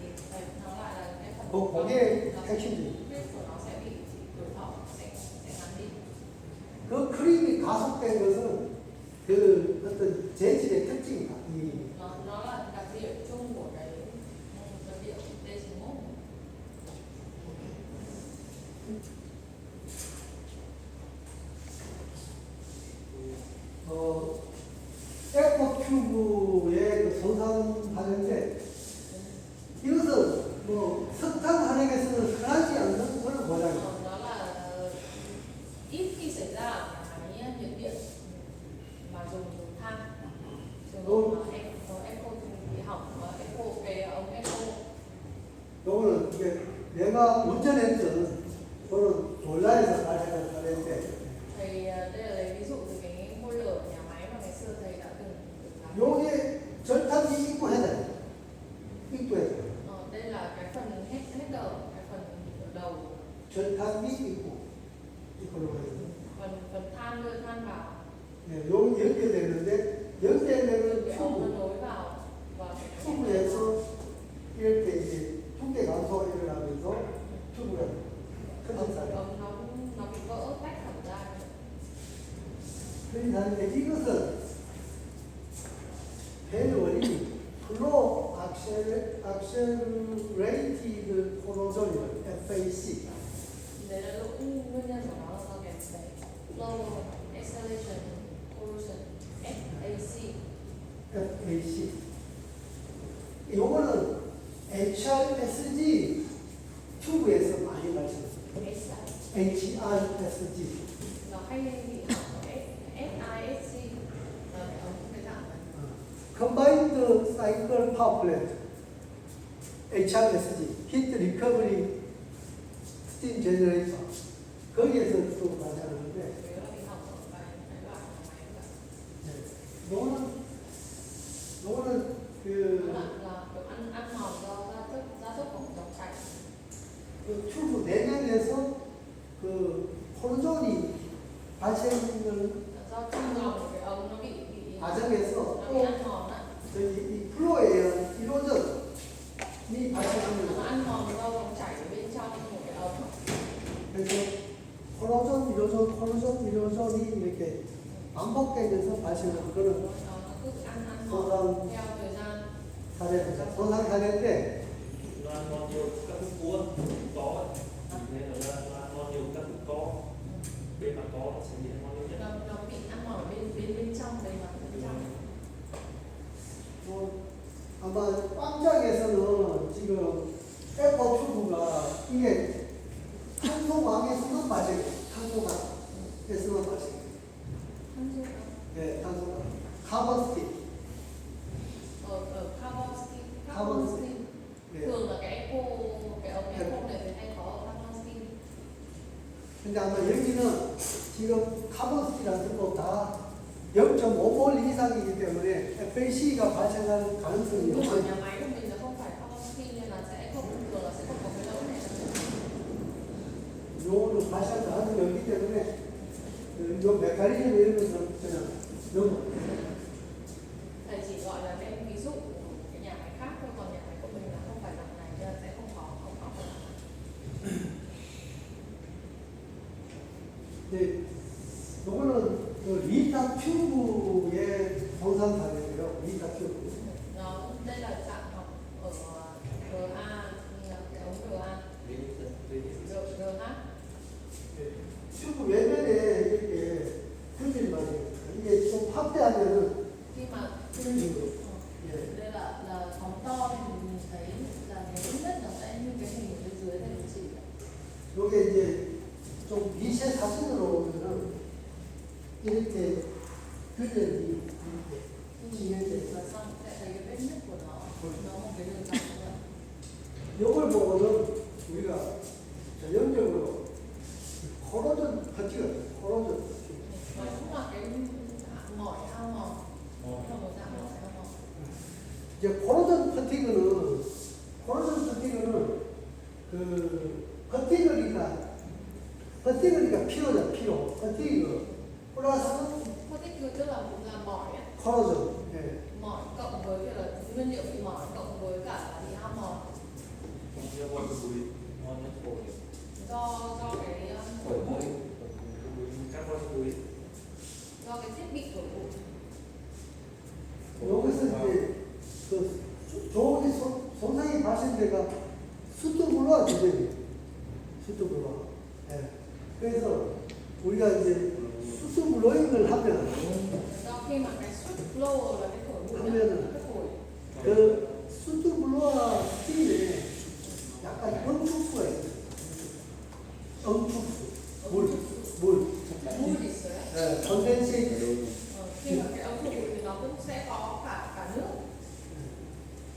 nó lại là cái phần 거기에 nó sẽ- 핵심이. huyết của nó sẽ bị tuổi thọ sẽ ngắn đi. 그 크립이 가속된 것은 그 어떤 재질의 특징이다. Nó là đặc điểm chung của cái vật liệu T91. 에코 튜브의 그 손상하는데 이것은 뭐 석탄 화력에서는 흔하지 않는 그런 고장이다. Nó là ít khi xảy ra ở cái nhiệt điện mà dùng than. Trường hợp mà eco bị hỏng và cái ống eco. 요거는 이게 내가 운전했던 그런 졸라에서 발생한 사례인데 Thì đây là lấy ví dụ từ cái ngôi lửa ở nhà máy mà ngày xưa thầy đã từng làm. 요게 절단기 입구해야 돼. 입구에 Đây là cái phần hết đầu, cái phần đầu, 절단기 입구 입구로 해서 phần than đưa than vào. 네, 요 연결되는데 연결되는 Cái ống nó 튜브 nối vào và cái 튜브에서 이렇게 이제 통계 감소가 일어나면서 튜브가 큰진사를 nó bị vỡ tách hẳn ra. 큰진사인데 이것은 벤 원인이 플로 악셀레이티드 코로전이라고 FAC Đấy là nguyên nhân của nó là do cái Flow Acceleration Corrosion FAC. FAC 요거는 HRSG 튜브에서 많이 발생했어요. HRSG Nó hay bị hỏng ở FISC là cái ống cái dạng này. Combined Cycle Power Plant HRSG Heat Recovery Steam Generator 거기에서 또 발생하는데 Chủ yếu là bị hỏng ở cái loại nhà máy vậy. 요거는 그 là kiểu ăn mòn do gia tốc của dòng chảy. 그 튜브 내면에서 그 코로전이 발생을 Do trong lòng của cái ống nó bị 과정에서 nó bị ăn mòn á. 저기 이 플로에 의한 이로전이 Nó 발생합니다. ăn mòn do dòng chảy ở bên trong của cái ống. 그래서 코로전이 이렇게 반복되면서 발생하는 그런 Nó cứ ăn mòn theo thời gian. 사례입니다. 손상 사례인데 Nó ăn ngon nhiều các thức cua có ấy. Thế là nó ăn ngon nhiều các thức có bên mặt có nó sẽ bị ăn ngon nhiều nhất. Nó bị ăn mòn ở bên trong bề mặt bên trong. 아마 깜짝에서는 지금 에코 튜브가 이게 한 탄소광에서만 발생해요. 탄소광에서만 발생해요. 한국 네, 탄소광. 카본 스틱. carbon steel Carbon steel 네. thường là cái echo này thì hay có carbon steel. 근데 아마 여기는 지금 카본 스틱이라는 것도 다 0.5몰 이상이기 때문에 FAC가 발생할 가능성이 Nhưng mà 높아요. nhà máy của mình là không phải carbon steel nên là sẽ không thường là sẽ không có cái lỗi này. 요거는 발생 가능성이 없기 때문에 요 메커니즘 이런 것은 그냥 넘어. Thầy chỉ gọi là đem ví dụ của cái nhà máy khác thôi, còn nhà máy của mình là không phải dạng này nên là sẽ không có cái này. 네, 요거는 그 리타 튜브의 정상 사례예요. 리타 튜브. Nó đây là dạng học ở RA, như là cái ống RA, RH. 네, 튜브 외면에 이렇게 균일이 맞아요. 이게 좀 확대하면은 Khi mà 균일로. 예. đây là phóng to thì mình nhìn thấy là cái thứ nhất nó sẽ như cái hình ở bên dưới này mình chỉ. 요게 이제 좀 미세 사진으로 보면은 이렇게 균열이 이렇게 진행돼요. Và xong sẽ thấy cái vết nứt của nó một cái đường thẳng nữa. 요걸 보고는 우리가 전형적으로 코로전 퍼티거든요. 코로전 퍼티. Nó cũng là cái mỏi hao mòn, là một dạng mỏi hao mòn. 이제 코로전 퍼티그는 그 퍼티그니까 피로죠. 피로. 퍼티그 플러스 Có tích cứ tức là mỏi ấy. 코로전. 예. Mỏi cộng với việc là nguyên liệu bị mỏi cộng với cả là bị hao mòn Không biết gọi cái bụi ngon nhất phổi. do cái Phổi bụi, Carbon bụi. do cái thiết bị thổi bụi. 여기서 이제 그 조기 손상이 발생돼가 수도불로가 되거든요. 수도불로. 예. 그래서 우리가 이제 수도불로잉을 하면 Do khi mà cái suất blower là cái thổi bụi 하면은 cái thổi 그 수도불로와 스팀에 약간 응축수가 있어요. 응축수. 물. bụi thì sẽ 예, 컨덴세이트. khi mà cái ống thổi bụi thì nó cũng sẽ có cả nước.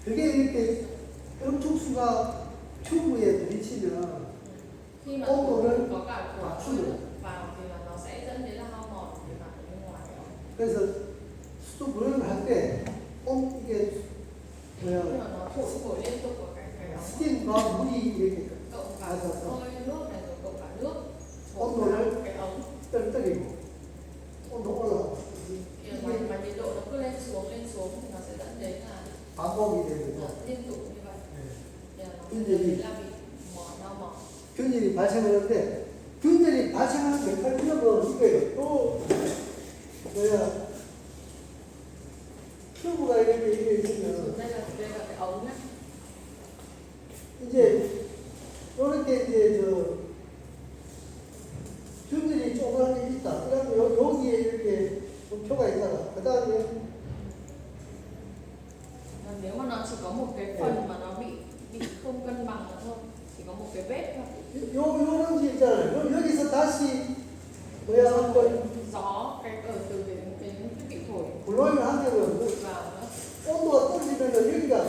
그게 이렇게 응축수가 튜브에 부딪히면 Khi mà 온도를 có cả thổi 맞추는. bụi vào thì là nó sẽ dẫn đến là hao mòn bề mặt ở bên ngoài. 그래서 수도불로잉을 할 때 꼭 이게 Khi 뭐야 mà nó thổi liên tục vào cái ống 스팀과 물이 이렇게 cộng cả 가서 hơi nước này rồi cộng cả nước 온 thổi vào 도를 cái ống. 떨어뜨리고 온도 올라가 Mà nhiệt độ nó cứ lên xuống thì nó sẽ dẫn đến là 반복이 되면서 liên tục như vậy. 예, Thì là nó Cái sẽ gì? là bị hao mòn. 균열이 발생하는데 균열이 발생하는 메커니즘은 이거예요. 또 뭐야 튜브가 이렇게 있으면 Đây là cái ống nhé. 이제 이렇게 이제 균열이 조그맣게 있다. 그러면 여기에 이렇게 표가 있잖아. 그 다음에 Nếu mà nó chỉ có một cái phần mà nó bị không cân bằng nữa thôi, chỉ có một cái vết thôi. 요런 게 있잖아요. 여기서 다시 뭐야 한번 Gió từ cái thiết bị thổi 블로잉을 하면은 bụi vào nữa. 온도가 떨어지면 여기가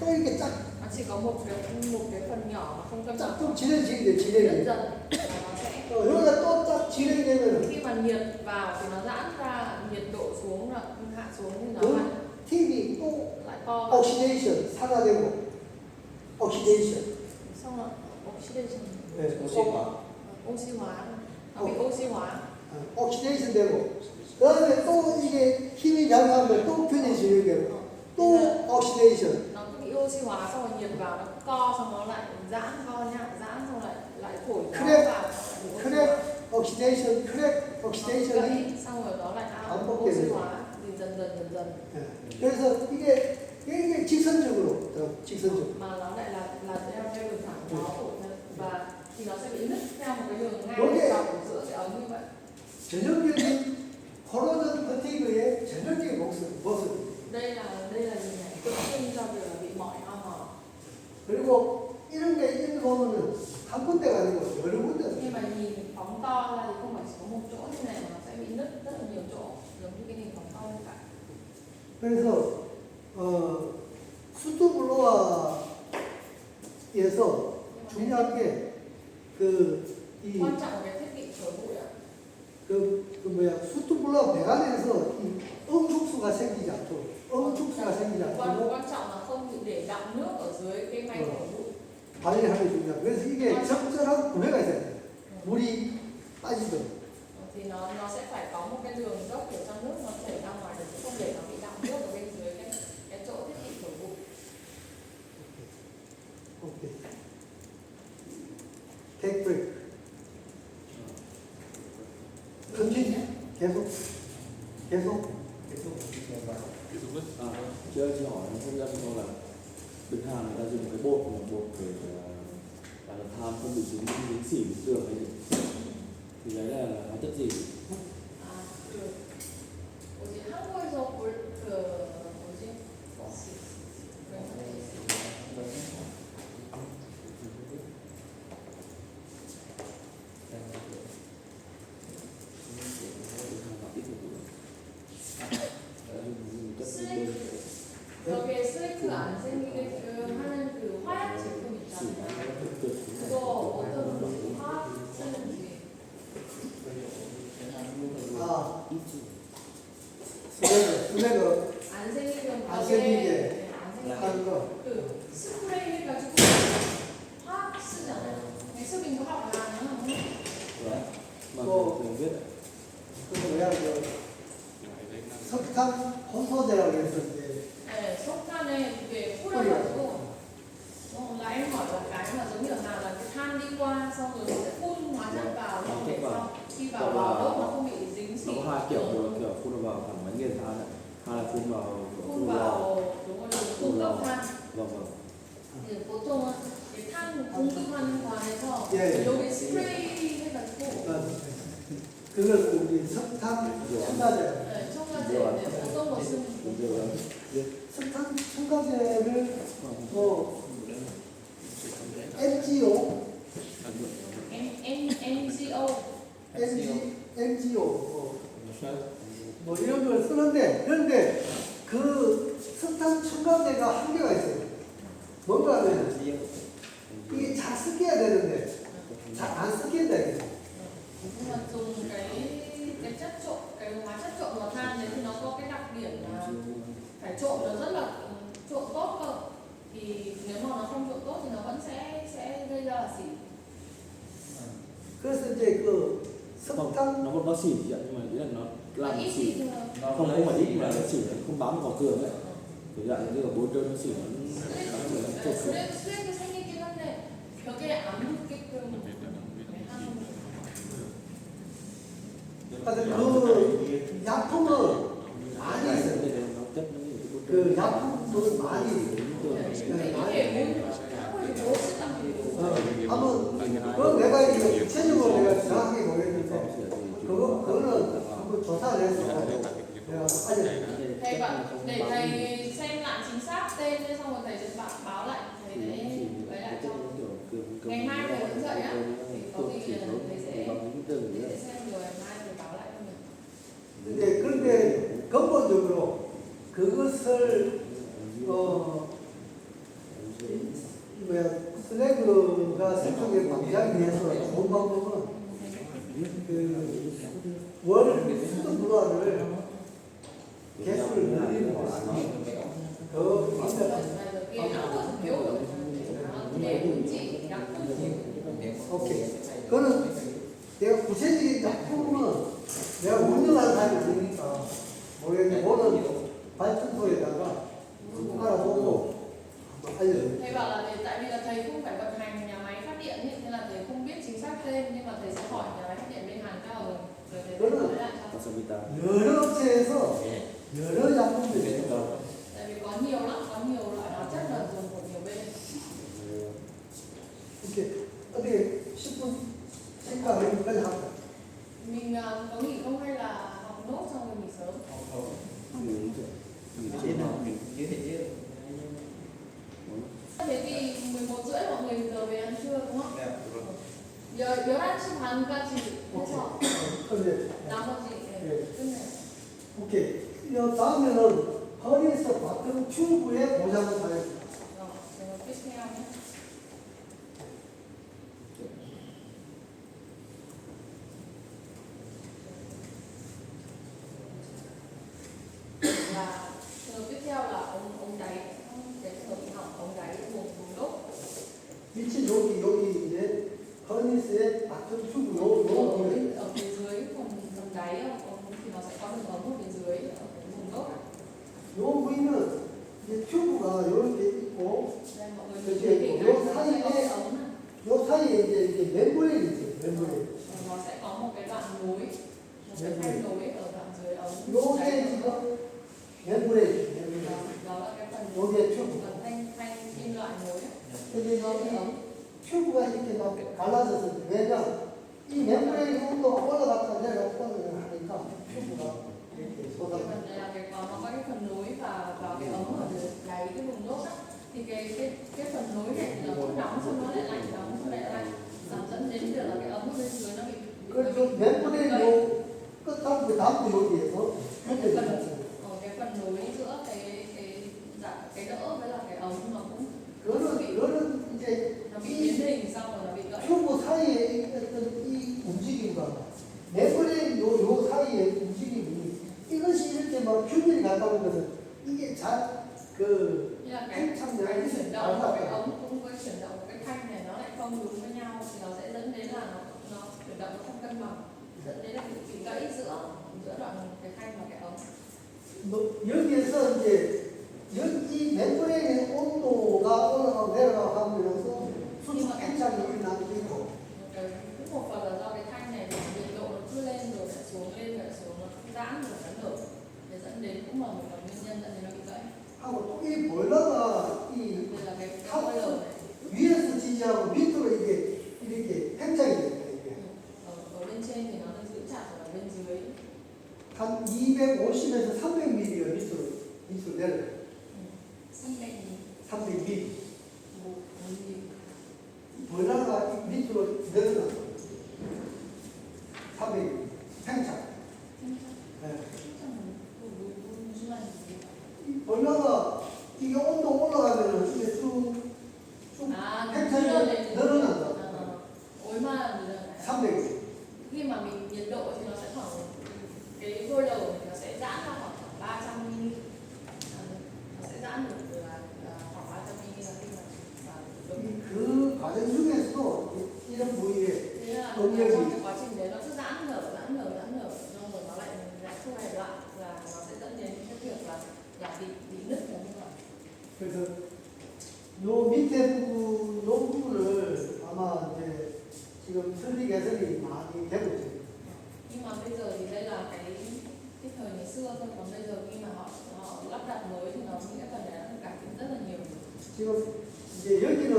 또 이렇게 쫙 Nó chỉ có một cái phần nhỏ mà không cân bằng. 쫙 진행돼 Dần 진행이. dần là nó sẽ 여기가 또 쫙 진행되면 khi mà nhiệt vào thì nó giãn ra, nhiệt độ xuống là hạ xuống thì nó lại TV 또 lại to. 오시데이션 산화되고 오시데이션. Xong rồi oxidation, 네. oxy hóa, nó bị oxy hóa. 오시데이션 되고 그다음에 또 이게 힘이 작용하면 또 균이 진행되고 또 오시데이션. Nó cứ bị oxy hóa xong rồi nhiệt vào nó co xong nó lại giãn co nhá, giãn xong lại thổi gió Crack, vào xong lại bị oxy 크랙 hóa. 오시데이션 크랙 오시데이션이 Gãy, xong rồi nó lại 반복되는 oxy 거예요. hóa thì dần. 예. 그래서 이게 직선적으로 직선적으로 Mà nó lại là theo đường thẳng gió thổi lên và thì nó sẽ bị nứt theo một cái đường ngang Okay. dọc ở giữa cái ống như vậy. 전형적인 코로전 퍼티그의 전형적인 모습. Đây là gì này, tượng trưng cho việc là bị mỏi hao mòn. 그리고 이런 게 이렇게 보면은 한 군데가 아니고 여러 군데. Nhưng mà nhìn phóng to ra thì không phải chỉ có một chỗ như này mà nó sẽ bị nứt rất là nhiều chỗ, giống như cái nhìn phóng to như vậy. 그래서 수두블로아에서 중요한 게그이 Quan trọng là cái thiết bị thổi bụi ạ. 수두블로아 배관에서 이 음축수가 생기지 않도록 음축수가 생기지 않도록 Quan trọng là không bị để đọng nước ở dưới cái máy thổi bụi. 관리하는 게 중요해요. 그래서 이게 적절한 구매가 있어야 돼요. 물이 빠지도록. Thì nó sẽ phải có một cái đường dốc để cho nước nó chảy ra ngoài được, chứ không để nó bị đọng nước ở bên dưới cái chỗ thiết bị thổi bụi. 오케이. Take break. continue. 계속. Chị hỏi không ra cho là bên Hàn người ta dùng cái bột để là than không bị dính xỉ tường hay gì thì đấy là hóa chất gì? 뭐지 한국에서 그 뭐지 여기에 슬리크가 안 생기게끔 하는 그 화약 제품 있잖아요. 그거 어떤 화학 쓰는지. 아, 스네그 안 생기면 안 벽에 생기게 네, 안 생기게 하는 거. 그 스프레이 해가지고 화학 쓰잖아요. 수빈도 화학 안 하는 Mà Cô- thường biết 그 뭐야 석탄 혼소제라고 해서 이제 네, 석탄에 이게 뿌려가지고 là em hỏi là cái mà giống như là nào là cái than đi qua xong rồi sẽ phun hóa chất vào xong để xong khi vào lò đốt nó không bị dính xỉ. nó có hai kiểu, một là kiểu phun vào thẳng máy nghiền than này, hai là phun vào phun vào đúng rồi cung cấp than. vâng. 그 보통은 이 탄 공급하는 관에서 예. 여기 스프레이 해가지고 그걸 우리 석탄 첨가제 네, 첨가제인데 어떤 거 쓰는지 석탄 첨가제를 MGO MGO 뭐 이런 걸 쓰는데 그런데 그 석탄 첨가제가 한계가 있어요. 뭔가 하면 이게 잘 섞여야 되는데 잘 안 섞인다 이게. nhưng mà dùng cái chất trộn cái hóa chất trộn vào than đấy thì nó có cái đặc điểm là phải trộn nó rất là trộn tốt cơ, thì nếu mà nó không trộn tốt thì nó vẫn sẽ gây ra là xỉ. 그래서 이제 그 Không, 석탄 nó vẫn có xỉ chị ạ, nhưng mà ý là nó làm Ít xỉ thì không phải ít mà nó xỉ nó không bám vào tường ấy, kiểu dạng như là bôi trơn nó xỉ nó trộn. 쓰레기 생기긴 한데 벽에 안 묻게끔 하여튼 그 약품은 많이 있어요. nó chất nó như cái bôi 그 trơn. 약품은 많이 이게 한국에 뭐 쓰다고 한번 그 내가 이거 구체적으로 내가 정확하게 모르겠는데 그거는 한번 조사를 해서 내가 알려드릴게요. thầy bảo để thầy xem lại chính xác tên thế xong rồi thầy sẽ báo lại thầy để lấy lại cho ngày mai thầy vẫn dậy á thì có gì là thầy sẽ xem rồi ngày mai thầy báo lại cho mình. 네, 그런데 근본적으로 그것을 슬래그가 세척에 방지하기 위해서 좋은 방법은 그월 수도 불화를 개수를 늘리는 것이 더 Cái áo thiếu rồi để điều trị đặc 오케이. 그거는 내가 구체적인 약품은 내가 운영하는 사람이 아니니까 모르겠는데 오늘 발전소에다가 알아보고 알려드릴게요. thầy bảo là tại vì là thầy không phải vận hành nhà máy phát điện ấy, nên là thầy không biết chính xác tên, nhưng mà thầy sẽ hỏi nhà máy phát điện bên Hàn Cao rồi thầy sẽ nói lại cho. Wasabi 여러 업체에서 여러 약품들이 있어요. Tại vì có nhiều lắm, có nhiều loại hóa chất là dùng của nhiều bên. 이렇게 어떻게 10분 생각하기까지 합니다. Mình có nghỉ không hay là học nốt xong rồi nghỉ sớm? thế thì 11 rưỡi mọi người giờ về ăn trưa đúng không? 네, 그럼. 11시 반까지 해서 근데 나머지 네. 끝내요. 오케이. 이 다음에는 허리에서 바튼 튜브의 모양을 다했습니다. 제가 끝내요. Và trường hợp tiếp theo là ống đáy, cái trường hợp bị hỏng ống đáy buồng đốt. 밑이 여기 이제 허리에서의 바튼 튜브 요 부분. Ở phía dưới phần đáy thì nó sẽ có đường ống ở phía dưới ở cái buồng đốt. 요 부위는 이제 튜브가 이렇게 있고 Đây mọi người 그치, nhìn thấy hình 요 ảnh nó sẽ có cái 사이에 ống này. 요 사이에 이제 멤브레인이 있어요. 멤브레인. Nó sẽ có một cái đoạn nối, một cái thanh nối ở đoạn dưới ống. 요게 Đấy, 지금 멤브레인. đó là cái phần 요게 튜브. phần thanh kim loại nối. 근데 Nó cái 여기 ống. 튜브가 이렇게 막 갈라져서 왜냐 이 멤브레인 온도가 올라갔다 내려갔다 하니까 튜브가 이렇게 Cái 쏟아져. phần này là nó có cái phần nối và vào cái ống ở dưới đáy cái buồng đốt á. Thì cái phần nối này thì nó cũng nóng xong nó lại lạnh, nóng xong lại lạnh. Nó dẫn đến việc là cái ống ở bên dưới nó bị 그래서 멤브레인 요 끝단부 담고 여기에서 이렇게 됐어요. cái phần nối giữa cái đỡ với là cái ống nó cũng 그거는 이제 nó bị 이 biến hình xong rồi nó bị gãy. 튜브 사이에 어떤 이 움직임과 멤브레인 요 사이의 움직임이 이것이 이렇게 막 균열이 갔다는 것은 이게 잘그 Như là cái chuyển động của cái ống cũng với chuyển động của cái thanh này nó lại không đúng với nhau thì nó sẽ dẫn đến là nó chuyển động nó không cân bằng, dẫn đến là bị gãy giữa đoạn cái thanh và cái ống. 여기에서 이제 이 멤브레인의 온도가 올라가고 내려가고 하면서 수축 팽창이 일어나게 되고 Cũng một phần là do cái thanh này nhiệt độ nó cứ lên rồi lại xuống nó giãn rồi nó nở, để dẫn đến cũng là một phần nguyên nhân dẫn đến nó bị gãy. 하고 또 이 보일러가 이 Đây là cái boiler này. 위에서 지지하고 밑으로 이게 이렇게 팽창이 됩니다. 이게 Ở bên trên thì nó giữ chặt ở bên dưới 한 250에서 300mm가 밑으로 내려요. 300mm. 보일러가 밑으로 내려가요. 300mm. 팽창. 네. 무슨 말인지. 이 보일러가 이게 온도 올라가면은 이게 쭉 팽창이 늘어난다. 얼마나 늘어나요? 300mm. Khi mà mình nhiệt độ thì nó sẽ khoảng cái boiler của mình nó sẽ giãn ra khoảng 300 mm. Nó sẽ giãn được là khoảng 300 mm là khi mà 그 과정 중에서도 이런 부위에 thế là trong cái quá trình đấy nó cứ giãn nở xong rồi nó lại thu hẹp lại là nó sẽ dẫn đến cái việc là bị nứt ra như vậy. 그래서 요 밑에 부분, 요 부분을 아마 이제 지금 설비 개선이 많이 되고 있습니다. Nhưng mà bây giờ thì đây là cái thời ngày xưa thôi, còn bây giờ khi mà họ lắp đặt mới thì nó những cái phần này nó cải thiện rất là nhiều. 지금 이제 여기는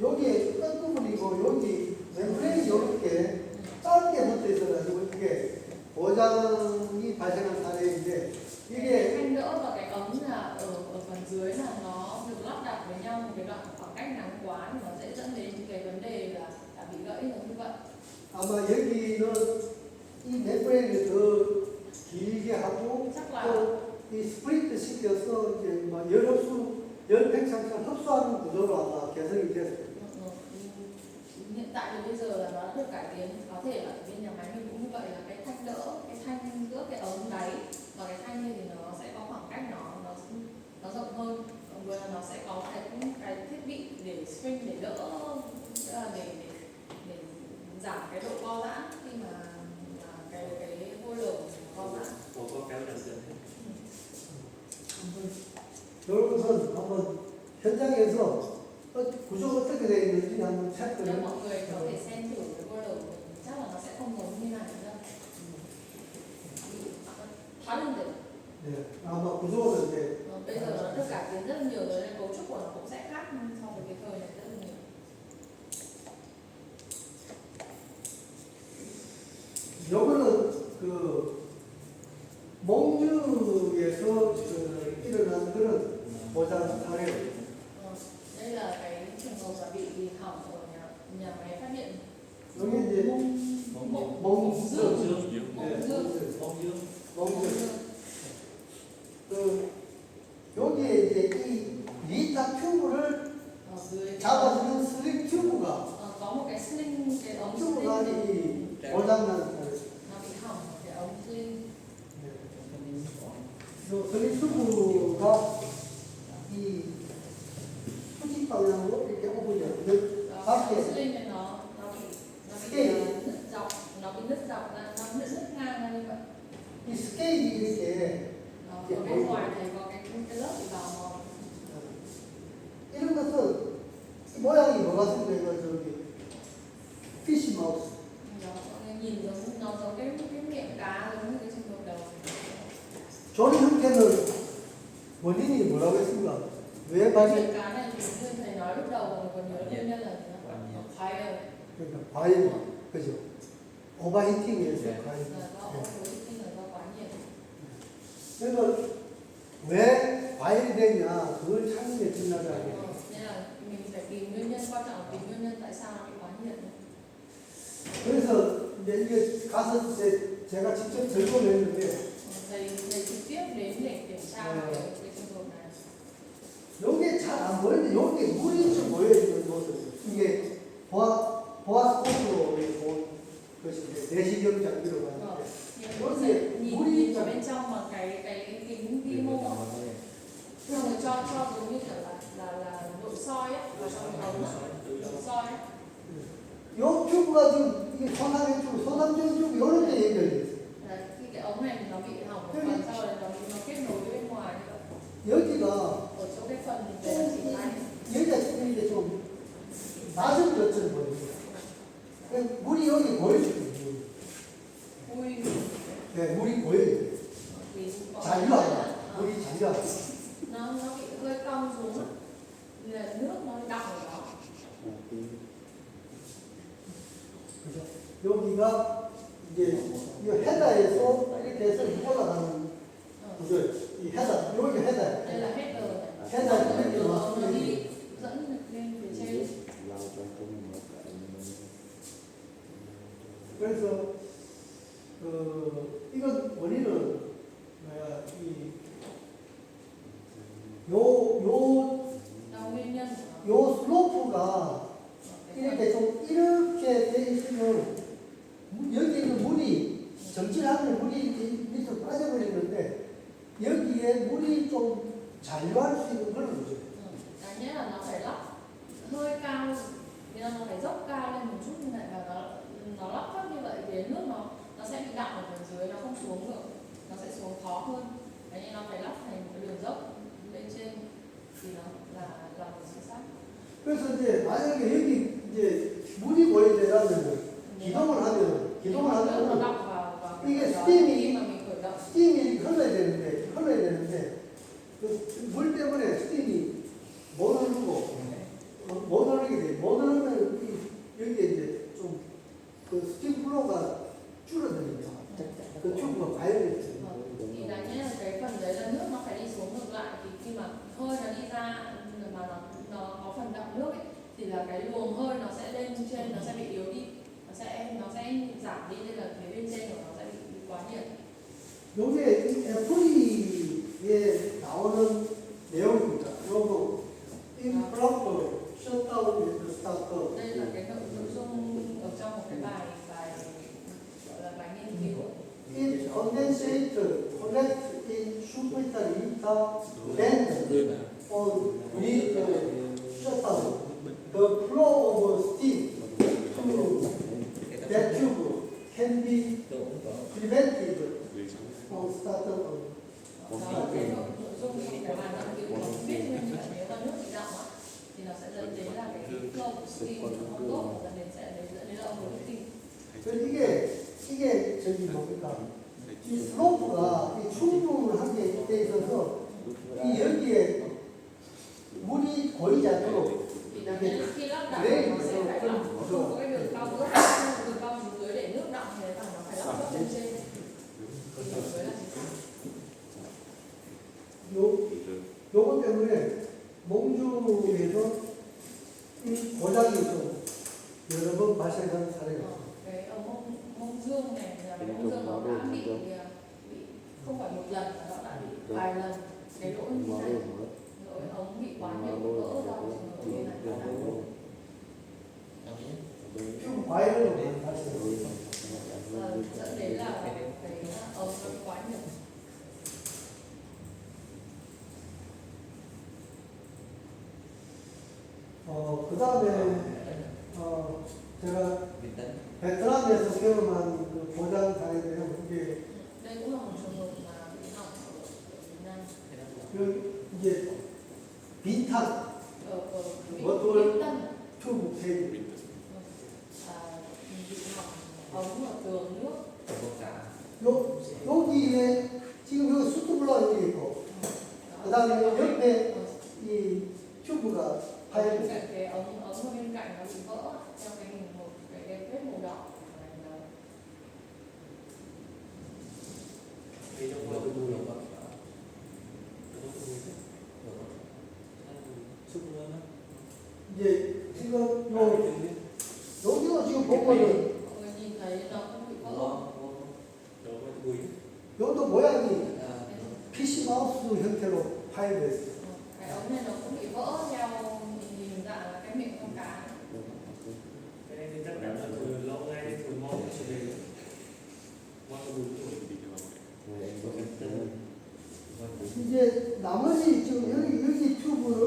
여기에 끝부분이고 여기 멤브레인이 이렇게 짧게 붙어 있어가지고 이게 고장이 발생한 사례인데 Cái 이게 thanh đỡ và cái ống là ở phần dưới là nó được lắp đặt với nhau một cái đoạn khoảng cách ngắn quá thì nó sẽ dẫn đến những cái vấn đề là bị gãy giống như vậy. 아마 여기는 이 멤브레인을 더 길게 하고 Chắc là 또 이 스프리트 시켜서 이제 막 열 팽창처럼 흡수하는 구조로 아마 개선이 됐어요. hiện tại thì bây giờ là nó đã được cải tiến, có thể là bên nhà máy mình cũng như vậy là cái thanh đỡ, cái thanh giữa cái ống đáy và cái thanh này thì nó sẽ có khoảng cách nó rộng hơn, vừa là nó sẽ có cái thiết bị để spring để đỡ, tức là để giảm cái độ co giãn khi mà cái boiler của mình co giãn. có kéo dần dần. 이것은 한번 현장에서 구조가 어떻게 되어 있는지 한번 Nếu 체크를 mọi người có thể xem thử cái boiler của mình chắc là nó sẽ không giống như này đâu. Khá đơn giản. 네, 아마 구조는 이제 Bây giờ nó được cải tiến rất là nhiều rồi nên cấu trúc của nó cũng sẽ khác so với cái thời này rất là nhiều. 요거는 그 몽주에서 일어난 그런 보장 사례예요. Đây là 여기 이제 몽 멍스, dương 네, 몽스 멍지요? 멍스. 그 여기에 이제 이 리타 튜브를 dưới 잡아주는 슬립 튜브가 có một cái sling, cái ống 튜브가 sling 이 고장난 nó bị hỏng cái ống sling. 슬립 튜브가 이 수직 방향으로 이렇게 오고요. Đó, 밖에 cái sling này nó bị nứt dọc, nó bị nứt dọc ra, nó nứt ngang ra như vậy. 이 스케일이 이렇게 Ở bên ngoài này có cái lớp bị bào mòn. 이런 것은 이 모양이 뭐 같은데 이거 저기 피시 마우스. Đó, nhìn giống nó giống cái miệng cá giống như cái trên hợp đầu. 조리 형태는 원인이 뭐라고 했습니까? 왜 Cái 발생? miệng cá này thì như thầy nói lúc đầu mà còn nhớ nguyên nhân là khoái rồi. 그러니까 과일, 그죠? 오버히팅에서 네. 과일. Là do overheating, là do quá nhiệt. 그래서 왜 과일이 되냐 그걸 찾는 게 중요하다. Nên là mình phải tìm nguyên nhân, quan trọng là tìm nguyên nhân tại sao nó bị quá nhiệt. 그래서 이제 이게 가서 이제 제가 직접 점검을 했는데 Thầy trực tiếp đến để kiểm tra cái trường hợp này. 여기에 잘 안 보이는데 여기에 물이 좀 보여요. 이런 모습. 이게 보아스코프로 본 것인데 내시경 장비로 봤는데 Nhìn vào bên trong mà cái kính vi mô xong rồi cho giống như kiểu là nội soi ấy, vào trong cái ống nội soi ấy. 요 튜브가 지금 이게 소나무 튜브, 소나무 튜브 이런 데 연결돼 있어요. Là cái ống này thì nó bị hỏng một phần, sau rồi nó kết nối với bên ngoài như vậy. 여기가 Ở chỗ cái phần về chỉ tay. 여기가 지금 이제 좀 낮은 것처럼 보입니다. 물이 여기 보여요. Ui, 네, 물이 보여요. vì 잘려. 물이 잘려. nó bị hơi cong xuống á. Là nước nó đọng ở đó. 그죠? 여기가 이제 이 헤더에서 이렇게 해서 올라가는 구조예요. 이 헤더, 여기 헤더. Đây là hết rồi. Hết rồi, hết rồi. Nó đi dẫn lên phía trên. 그래서 이건 원인은 뭐야 Đó, nguyên nhân của nó. 요 슬로프가 이렇게 좀 이렇게 돼 있으면 여기 있는 물이 정진하면 물이 밑으로 빠져버리는데 여기에 물이 좀 잔류할 수 있는 그런 거죠. Đáng nhẽ là nó phải lắp hơi cao, nên nó phải dốc cao lên một chút như này và nó lắp thấp như vậy thì nước nó sẽ bị đọng ở phần dưới, nó không xuống được, nó sẽ xuống khó hơn. Thế nên nó phải lắp thành một cái đường dốc lên trên thì nó là một chính xác. 그래서 이제 만약에 여기 이제 물이 보여야 되려면 기동을 하면 Nước nó 하면 đọng vào 이게 cái đó 스팀이 khi mà mình khởi động. 스팀이 흘러야 되는데 그 물 때문에 스팀이 못 흐르고 못 흐르게 돼. 못 흐르면 여기에 이제 좀 그 스팀 플로우가 줄어드니까 그 튜브가 과열됐어요. Thì đáng nhẽ là cái phần đấy là nước nó phải đi xuống ngược lại, thì khi mà hơi nó đi ra mà nó có phần đọng nước ấy, thì là cái luồng hơi nó sẽ lên trên, nó sẽ bị yếu đi, nó sẽ giảm đi, nên là phía bên trên của nó sẽ bị quá nhiệt. 요게 FE에 나오는 내용입니다. 요거 improper shutdown with starter. Đây là cái nội dung ở trong một cái bài gọi là bài nghiên cứu. It condensate collect in superficial then on with shutdown. The flow of steam to that tube can be prevented from starter on. Đó, cái nội dung trong cái bài nghiên cứu nó biết nguyên nhân nếu mà nước bị đọng á, thì nó sẽ dẫn đến là cái flow của steam nó không tốt, dẫn đến là overheating. 그래서 이게 저기 뭡니까? 이 슬로프가 이 충분을 하게 돼 있어서 이 여기에 물이 고이지 않도록 Thì đáng nhẽ là khi lắp đặt Đấy, nó sẽ phải lắp không có cái đường cong dốc, đường cong xuống dưới để nước đọng, thì thằng nó phải lắp dốc lên trên thì nó mới là chính xác. 요거 때문에 몽주에서 이 고장이 좀 여러 번 발생하는 사례가 있습니다. cái ở mông dương này là cái mông dương nó đã bị không phải một lần mà nó đã bị vài lần cái lỗi như này, lỗi ống bị quá nhiều vỡ ra trường hợp như này nó đã 좀 과열로 발생합니다. dẫn đến là cái ống nó bị quá nhiều. 그 다음에 제가 베트남에서 경험한 그 고장 사례인데요. 이게 Đây cũng là một trường hợp mà bị hỏng ở Việt Nam. 그 이제 빈탄 Ở What Việt Tân 튜브 페이지 bị hỏng ống ở tường nước. 여기에 지금 여기 수트블러 여기 있고 그 다음에 옆에 이 튜브가 파열돼 cái ống ở bên cạnh nó bị vỡ theo cái hình một cái vết màu đỏ này là thì trong đó 이제 지금 여기도 지금 보면은 mọi người nhìn thấy nó cũng bị vỡ. 여기도 모양이 PC 마우스 형태로 파열돼 있어요. Cái ống này nó cũng bị vỡ theo nhìn dạng là cái miệng con cá. cái này thì chắc chắn là từ lâu nay từ mong sẽ về qua cái 이제 나머지 지금 여기 튜브는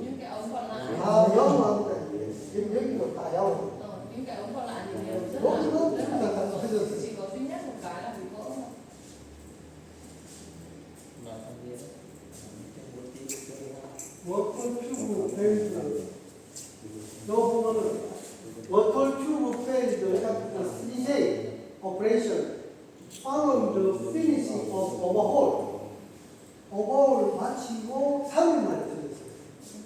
Những cái ống còn lại 다 야옹합니다. 여기도 다 야옹. những cái ống còn lại thì đều rất là thường. Chỉ có duy nhất một cái là bị vỡ thôi. 워터 튜브 페이지 너 보면은 워터 튜브 페이지 CJ operation following the finishing of overhaul 마치고 3일 만에 터졌어요.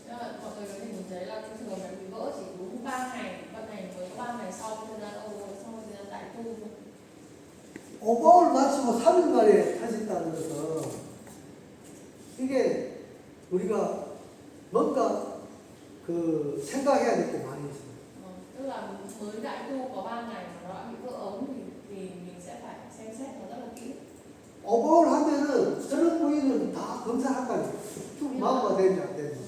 Tức là mọi người có thể nhìn thấy là cái trường hợp này bị vỡ chỉ đúng 3 ngày vận hành với 3 ngày sau thời gian sau thời gian đại tu. overhaul 마치고 3일 만에 터졌다는 것은 이게 우리가 뭔가 그 생각해야 될 게 많이 있어요. Tức là mới đại tu có 3 ngày mà nó đã bị vỡ ống thì mình sẽ phải xem xét nó rất là kỹ. overhaul 하면은 저런 부위는 다 검사할 거 아니에요. 쭉 마모가 되는지 안 되는지.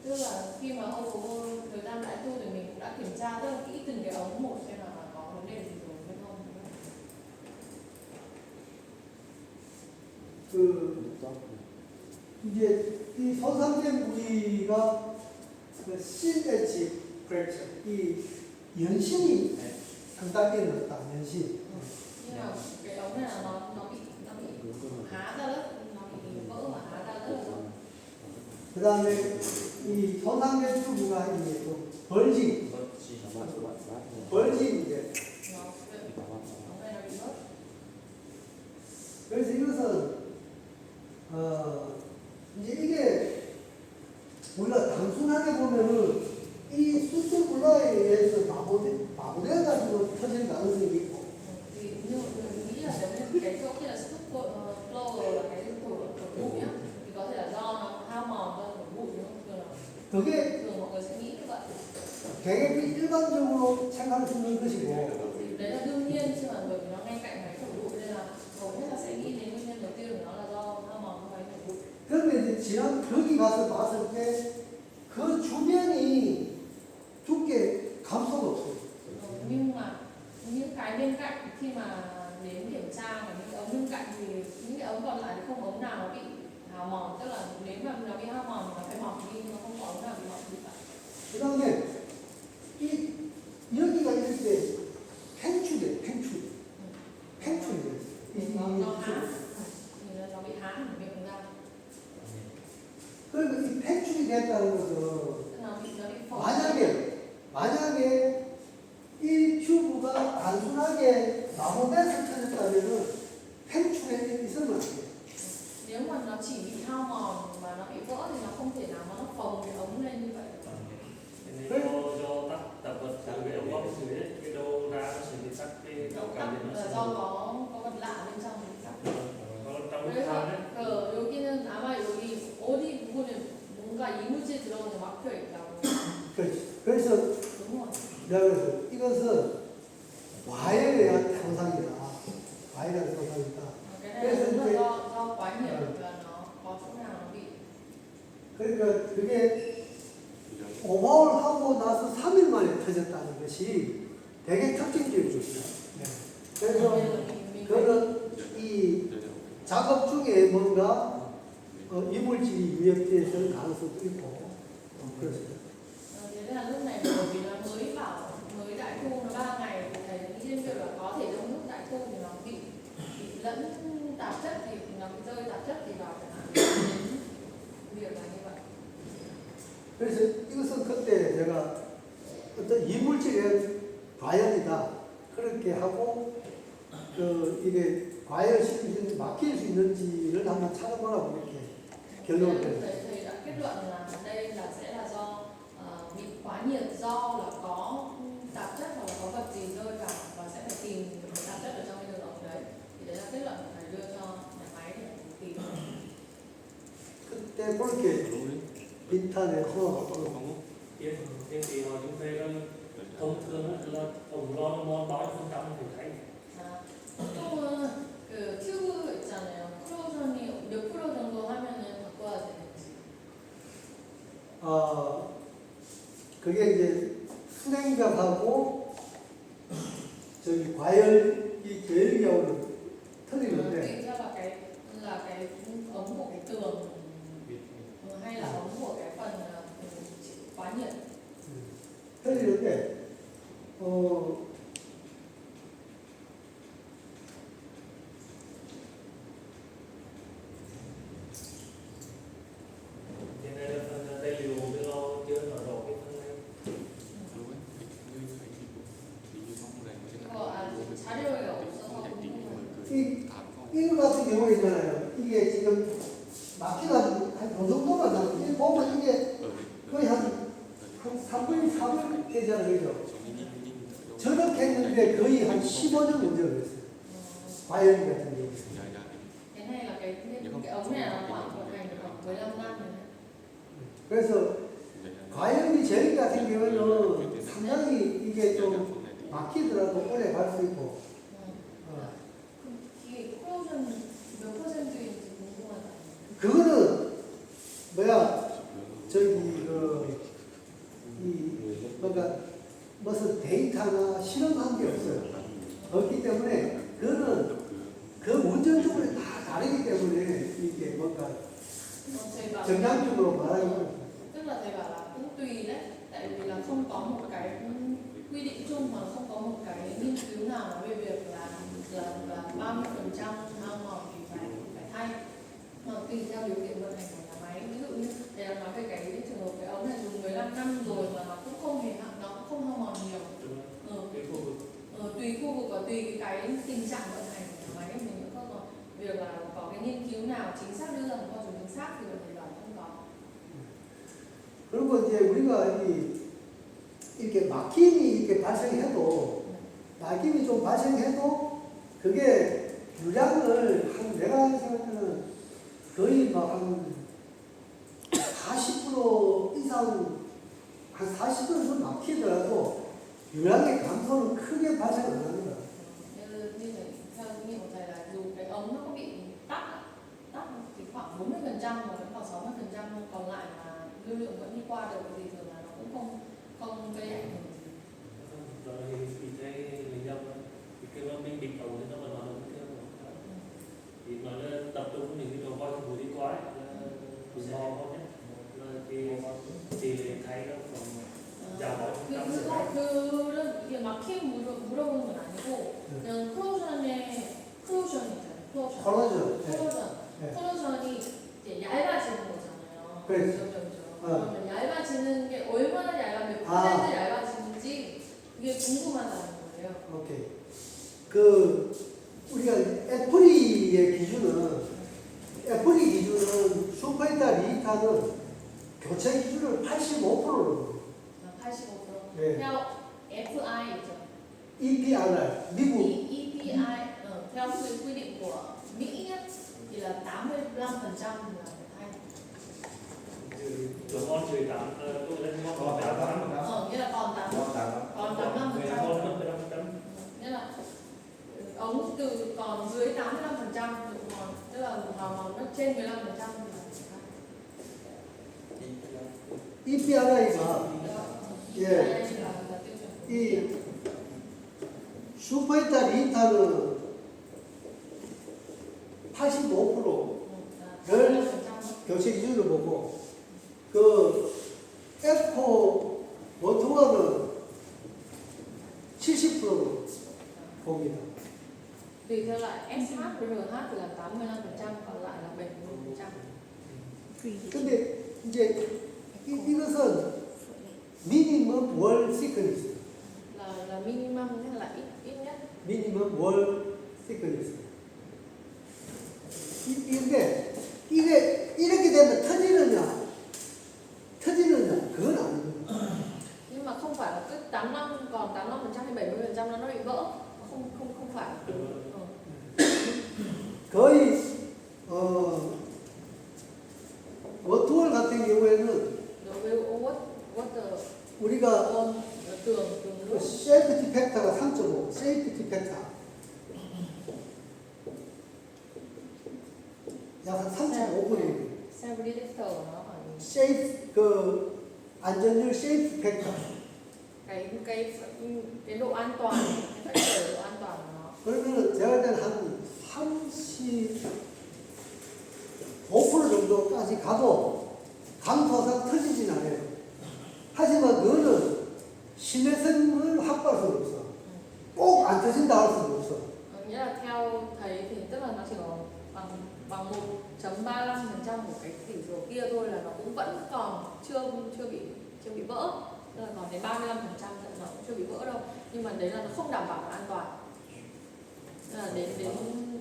Tức là khi mà overhaul thời gian đại tu thì mình cũng đã kiểm tra rất là kỹ từng cái ống một xem là có vấn đề gì rồi hay không. 그 이제 이 손상된 부위가 그 CH 프랙처 이 연신이 상당히 넓다 연신. Nhưng mà cái ống này là nó bị há ra đất, nó bị vỡ mà há ra rất là rộng. 그 다음에 이 손상된 튜브가 이제 좀 벌진 이제 Ống này nó bị vỡ. 그래서 이것은 이제 이게 우리가 단순하게 보면은 이 수트 블러에 의해서 마모돼 가지고 터질 가능성이 있고. Thì như mình nghĩ là giống như cái chỗ kia là sức flow là cái của bụi nhá, thì có thể là do nó hao mòn do của bụi đúng không? 그게 Thường mọi người sẽ nghĩ như vậy. 되게 일반적으로 생각할 수 있는 것이고. Thì đấy là đương nhiên chứ mà bởi vì nó ngay cạnh máy thổi bụi nên là hầu hết là sẽ nghĩ đến nguyên nhân đầu tiên của nó là do hao mòn của máy thổi bụi. 그런데 이제 지난 거기 가서 봤을 때 그 주변이 두께 감소가 없어요. Nhưng mà những cái bên cạnh khi mà đến kiểm tra và những cái ống bên cạnh thì những cái ống còn lại thì không ống nào nó bị hao mòn, tức là nếu mà nó bị hao mòn thì nó phải mỏng đi, nhưng mà không có ống nào bị mỏng đi cả. 그다음에 이 여기가 이렇게 팽출돼. Nó há, thì nó bị há ở miệng ra, 그러니까 이 팽출이 됐다는 것은 nó bị phồng. 만약에 이 튜브가 단순하게 마모돼서 터졌다면은 팽출에 있으면 안 돼요. Nếu mà nó chỉ bị hao mòn và nó bị vỡ thì nó không thể nào mà nó phồng cái ống lên như vậy. nên do tắc tập vật từ cái ống góc dưới ấy, cái đâu ra nó sẽ bị tắc cái Đầu cảm tắc biến nó là sẽ do có vật lạ bên trong bị tắc. trong cái than ấy 여기는 아마 여기 어디 부분에 뭔가 이물질 들어오는 막혀 있다고. 그래서 đúng rồi. 내가 그래서 이거 이것은 과열에 대한 향상이다. 과열에 대한 향상이다. cái này là đúng là do quá nhiều và nó có chỗ nào nó bị 그러니까 그게 오버홀 하고 나서 3일 만에 터졌다는 것이 되게 특징적인 것이다. 그래서 그거는 이 작업 중에 뭔가 이물질이 유입돼서 가능성도 있고 그렇습니다. thế nên là lúc này bởi vì nó mới đại thu nó 3 ngày thì thầy nghĩ đến việc là có thể trong lúc đại thu thì nó bị lẫn tạp chất thì nó bị rơi tạp chất thì vào chẳng hạn việc là như vậy. 그래서 이것은 그때 제가 어떤 이물질의 과열이다 그렇게 하고 이게 과열시키는 막힐 수 있는지를 한번 찾아보라고 이렇게 결론을 Thầy, 내렸어요. thầy đã kết luận là đây là sẽ là do bị quá nhiệt do là có tạp chất hoặc là có vật gì rơi vào và sẽ phải tìm tạp chất ở trong cái đường ống đấy. Thì đấy là kết luận thầy đưa cho nhà máy để tìm. 그때 그렇게 빈탄에 허 Tiên thì họ chúng phê đó thông thường là tổng lo món bao nhiêu phần trăm thì thấy 보통은 그 튜브 있잖아요. 크로전이 몇 프로 정도 하면은 바꿔야 되는지. 그게 이제 순행각하고 저기 과열이 계열기하고는 틀리는데 Tùy theo là cái ống của cái tường hay là ống của cái phần quá nhiệt. 틀리는데 cho nên là phần tài liệu bên lo chưa nói rõ cái phần này. 자료가 없어서 이거 같은 경우 있잖아요. 이게 지금 막히가 한요 정도만 나고 이 보면 이게 거의 한 3분, 4분 되잖아요. 그죠? 저렇게 했는데 거의 한 15년 문제가 됐어요. 과열이 같은 경우. cái này là cái ống này là khoảng vận hành khoảng 15 năm rồi. 그래서 과열이 제일 같은 경우는 상당히 이게 좀 막히더라도 오래 갈 수 있고 이게 크로전 몇 퍼센트인지 궁금하다. 그거는 뭐야 저기 이 뭔가 무슨 데이터나 실험한 게 없어요. 없기 때문에 그거는 그 원전적으로 다 다르기 때문에 이게 뭔가 Thầy bảo 정량적으로 말하면 tức là thầy bảo là cũng tùy đấy, tại vì là không có một cái quy định chung mà không có một cái nghiên cứu nào nói về việc là 30% hao mòn thì phải thay. Mà tùy theo điều kiện vận hành của nhà máy. Ví dụ như thầy đang nói về cái trường hợp cái ống này dùng 15 năm rồi mà nó cũng không hề nó cũng không hao mòn nhiều. Cái khu vực Tùy khu vực và tùy cái tình trạng vận hành của nhà máy mình nữa không còn việc là có cái nghiên cứu nào chính xác đưa ra một con số chính xác thì thầy bảo không có. 그리고 이제 우리가 이렇게 막힘이 이렇게 발생해도 막힘이 좀 발생해도 그게 유량을 내가 생각하는 거의 막 한 40% 이상 한 40% 막히더라도 유량의 감소는 크게 발생 안 합니다. Như thầy theo kinh nghiệm của thầy là dù cái ống nó có bị tắc thì khoảng 40% và vẫn còn 60% còn lại mà lưu lượng vẫn đi qua được thì thường là nó cũng không gây ảnh hưởng gì. rồi thì thấy người dân thì kêu là mình bịt ẩu thì nó vẫn nói được theo thì nó là tập trung những cái đồ voi thú đi qua rủi ro không nhé thì thấy nó còn giảm bỏ 그 이게 막힘 물어보는 건 아니고 그냥 크로전 있잖아요. 크로전이 이제 얇아지는 거잖아요. 그렇죠. 점점점. 그러면 얇아지는 게 얼마나 몇 퍼센트 얇아지는지 그게 궁금하다는 거예요. 오케이. 우리가 애플의 기준은 슈퍼히터 리히터는 교체 기준을 85%로 85%. 네. Theo FI 있죠. EPR 미국 EPI theo quy định của Mỹ nhé, thì là 85% là phải thay. đồ ngon 18 tôi lên ngon 18 Nghĩa là còn 85%. giống từ còn dưới 85% còn tức là nó trên 15% thì là EPRI가 예, 이 슈퍼히터 리타는 85%를 교체 기준으로 보고 그 에코 워터는 70%로 봅니다. tùy theo loại SH với RH thì là 85% còn lại là 70%. 근데 이제 이것은 미니멈 월 시크니스, là minimum hay là ít nhất. 미니멈 월 시크니스. 이게 이렇게 되면 터지느냐 그건 아닙니다. Nhưng mà không phải là cứ 85 còn 85% hay 70% là nó bị vỡ, không phải. 거의 워터월 같은 경우에는 Đối với water 우리가 tường nước 세이프티 팩터가 3.5, 세이프티 팩터 약 한 3.5분의 safety factor của nó ở 세이프 그 안전율 세이프티 팩터. cái độ an toàn, cái factor độ an toàn của nó. 그러면 제가 볼 때는 한 35% 정도까지 가도 강도상 터지진 않아요. 하지만 그거는 신뢰성을 확보할 수는 없어. 꼭 안 터진다 할 수는 없어. Nghĩa là theo thầy thì tức là nó chỉ có bằng 1.35% của cái tỷ số kia thôi là nó cũng vẫn còn chưa bị vỡ. Tức là còn đến 35% nó cũng chưa bị vỡ đâu. Nhưng mà đấy là nó không đảm bảo an toàn. Tức là đến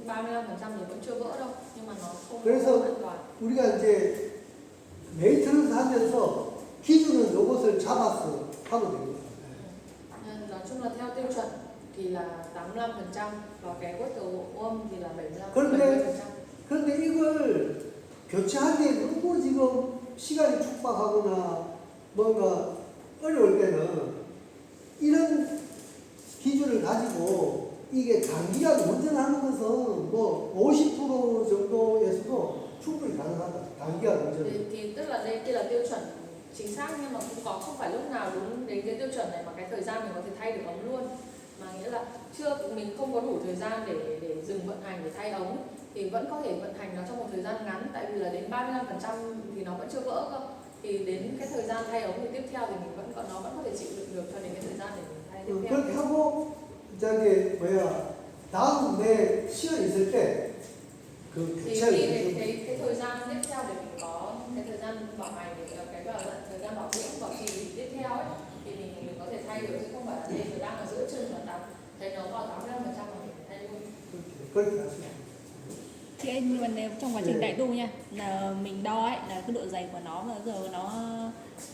35% thì vẫn chưa vỡ đâu. Nhưng mà nó không an toàn. 우리가 이제 메이트넌스 하면서 기준은 요것을 잡아서 하면 됩니다. Nên nói chung là theo tiêu chuẩn thì là 85% và cái water ôm thì là 70%. 그런데 이걸 교체하기에 너무 지금 시간이 촉박하거나 뭔가 어려울 때는 이런 기준을 가지고 이게 장기간 운전하는 것은 뭐 50% 정도에서도 충분히 가능하다. 단기간 운전. Thì tức là đây kia là tiêu chuẩn chính xác nhưng mà cũng không phải lúc nào đúng đến cái tiêu chuẩn này mà cái thời gian mình có thể thay được ống luôn, mà nghĩa là mình không có đủ thời gian để dừng vận hành để thay ống thì vẫn có thể vận hành nó trong một thời gian ngắn, tại vì là đến 35% thì nó vẫn chưa vỡ cơ, thì đến cái thời gian thay ống thì tiếp theo thì nó vẫn có thể chịu đựng được cho đến cái thời gian để mình thay tiếp theo. 그렇게 하고 저기 다음 내 시간 있을 때그 thì khi cái thời gian tiếp theo để mình có cái thời gian bảo hành để cái gọi là thời gian bảo dưỡng bảo trì tiếp theo ấy, thì mình có thể thay được, chứ không phải là đây đang ở giữa chừng là thấy nó vào 85% mà mình phải thay luôn. 그렇게 하시면 Thì em nhưng mà nếu trong quá trình đại tu nha, là mình đo ấy là cái độ dày của nó bây giờ nó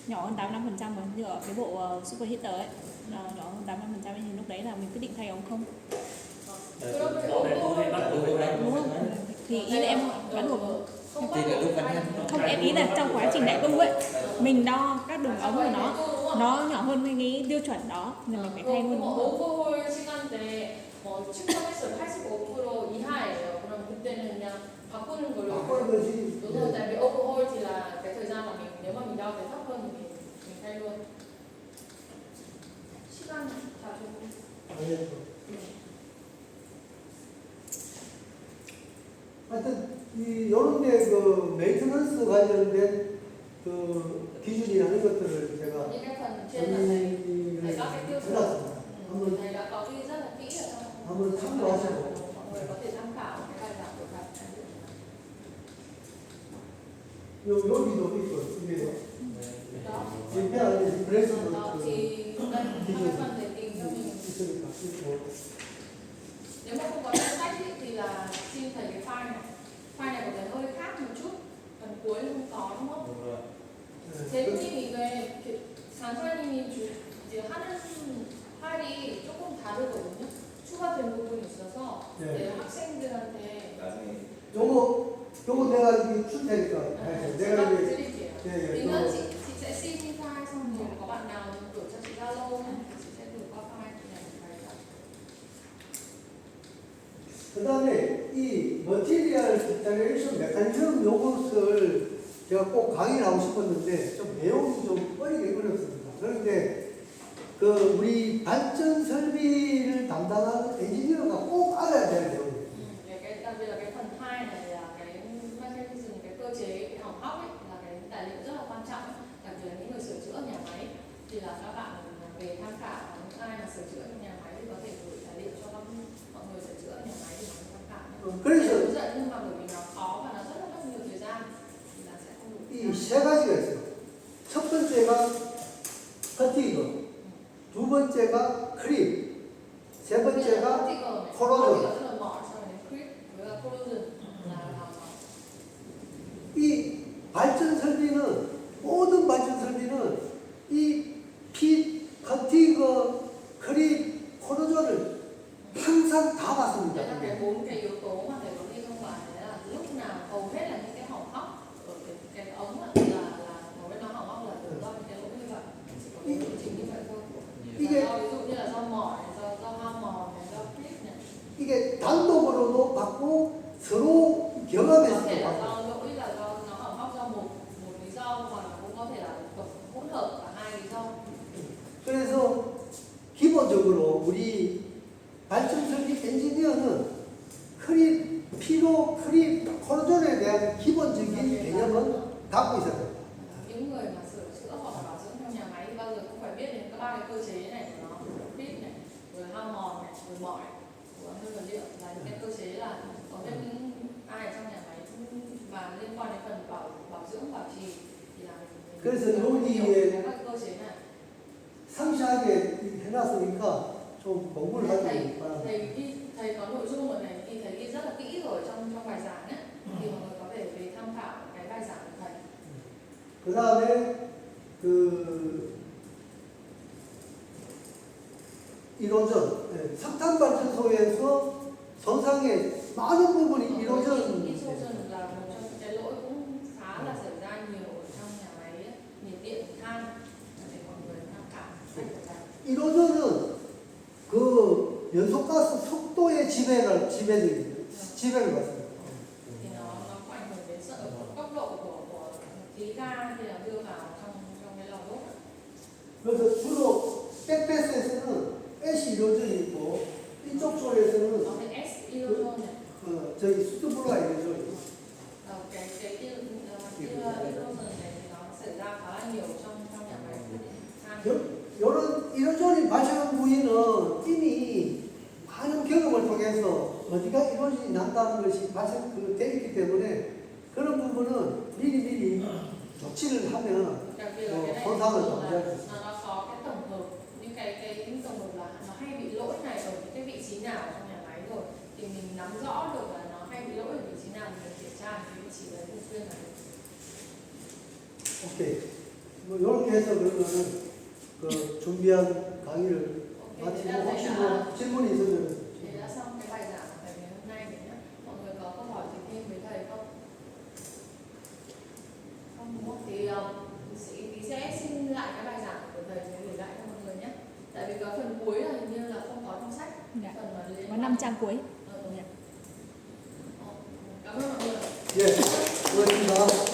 nhỏ hơn 85% mà như ở cái bộ super heater ấy là nhỏ hơn 85% thì lúc đấy là mình quyết định thay ống không? Đúng không? Thì ý là em đoán được không, em ý là trong quá trình đại tu ấy mình đo các đường ống của nó nhỏ hơn cái tiêu chuẩn đó nên mình phải thay luôn. 오버홀 시간대 측정했어요. 85% 이하예요. 그럼 그때는 그냥 바꾸는 걸로. đúng tại vì overhaul thì là cái thời gian mà nếu mà mình đo cái thấp hơn thì mình thay luôn. 시간 자주. 하여튼 이런 데 메인테넌스 관련된 그 기준이라는 것들을 제가 những cái phần trên là thầy có cái tiêu chuẩn. 한번 thầy đã có ghi rất là kỹ ở trong. 한번 참고하시고. mọi người có thể tham khảo cái bài giảng của thầy. 여기도 있고 이게 đó. 그래서 đó thì đây hai phần để tìm cho mình. 있으니까 Nếu mà không có danh sách thì là xin thầy cái file này. File này của thầy hơi khác một chút. Phần cuối không có đúng không? 대표님이 이게 강사님이 이제 하는 할이 조금 다르거든요. 추가된 부분이 있어서 네. 학생들한테 요거 내가 이게 줄 테니까 내가 제가 이제 드릴게요. Mình chị sẽ xin file xong rồi có bạn nào gửi cho chị Zalo chị sẽ gửi qua file này. 그 다음에 이 머티리얼 디테레이션 메커니즘 요것을 제가 꼭 강의를 하고 싶었는데 좀 내용이 좀 어리게 어렵습니다. 그런데 그 우리 발전 설비를 담당하는 엔지니어가 꼭 알아야 될 내용이에요. cái đặc biệt là cái phần 2 này là cái mechanism, cái cơ chế cái hỏng hóc ấy, là cái tài liệu rất là quan trọng, đặc biệt là những người sửa chữa nhà máy thì là các bạn về tham khảo, những ai mà sửa chữa nhà máy thì có thể gửi tài liệu cho mọi người sửa chữa nhà máy để mà tham khảo nhé. 그래서 hướng dẫn nhưng mà bởi vì nó khó và nó rất là mất nhiều thời gian thì là sẽ không đủ. 이 세 가지가 있어요. 첫 번째가 퍼티거, 두 번째가 크립, 세 번째가 코로전. rất là mỏi, sau này đến creep với là corrosion là mỏi. 이 발전 설비는 모든 발전 설비는 이 핏, 커티거, 크립, 코로전을 항상 다 봤습니다. Đấy là cái 4 cái yếu tố mà thầy có ghi trong bài đấy là lúc nào hầu hết là những cái hỏng hóc ở cái ống là hầu hết nó hỏng hóc là do những cái lỗi như vậy, chỉ có cái lộ trình như vậy thôi. 이게 Do ví dụ như là do mỏi, do hao mòn, do clip này, 이게 단독으로도 받고 서로 có 경험해서 thể là 받고. do lỗi là do nó hỏng hóc do một lý do hoặc là cũng có thể là hỗn hợp cả hai lý do. 그래서 기본적으로 우리 발전 설비 엔지니어는 크립, 피로, 크립, 코로전에 대한 기본적인 개념은 갖고 있어야 돼요. Những người mà sửa chữa hoặc là bảo dưỡng trong nhà máy thì bao giờ cũng phải biết đến các ba cái cơ chế này của nó, clip này, rồi hao mòn này, rồi mỏi của nguyên vật liệu là những cái cơ chế là có biết những ai ở trong nhà máy và liên quan đến phần bảo dưỡng bảo trì thì là mình 그래서 hiểu 여기에 về các cơ chế này. 상세하게 해놨으니까 좀 공부를 하기 바랍니다. Thầy có nội dung ở này thì thầy ghi rất là kỹ rồi trong bài giảng ấy, thì mọi người có thể về tham khảo cái bài giảng của thầy. 그 다음에 그 이로전, 석탄 발전소에서 손상의 많은 부분이 이로전. Nitrogen là một trong những cái lỗi cũng khá là xảy ra nhiều ở trong nhà máy nhiệt điện than để mọi người tham khảo sách của thầy. 이로전은 그 연소가스 속도의 지배를 받습니다. Thì nó có ảnh hưởng đến tốc độ của khí ga khi là đưa vào trong cái lò đốt. 그래서 주로 백패스에서는 애쉬 이로전이 있고 이쪽 쪽에서는 Có cái S isoton này, 저기 수드블루가 이로전이 있고 cái isoton này thì nó xảy ra khá là nhiều trong nhà máy nhiệt điện than. 이런 이로전이 발생한 부위는 이미 많은 경험을 통해서 어디가 이로전이 난다는 것이 되어 있기 때문에 그런 부분은 미리 조치를 하면 Đặc biệt là cái này 손상을 là 방지할 수 있습니다. nó có cái tổng hợp những cái tổng hợp là nó hay bị lỗi này ở những cái vị trí nào trong nhà máy rồi thì mình nắm rõ được là nó hay bị lỗi ở vị trí nào thì mình kiểm tra cái vị trí đấy thường xuyên là được. 오케이. 뭐 이렇게 해서 그러면은 그 준비한 강의를 Ok, thế 마치고 là thầy 혹시 đã, 뭐 질문이 있으면 thầy đã xong cái bài giảng của thầy ngày hôm nay rồi nhé. Mọi người có câu hỏi gì thêm với thầy không? Không đúng không? Thì tí sẽ xin lại cái bài giảng của thầy để gửi lại cho mọi người nhé. Tại vì cái phần cuối là hình như là không có trong sách. Dạ. Phần mà liên Có quan- 5 trang cuối. Cảm ơn mọi người. 예, 고맙습니다.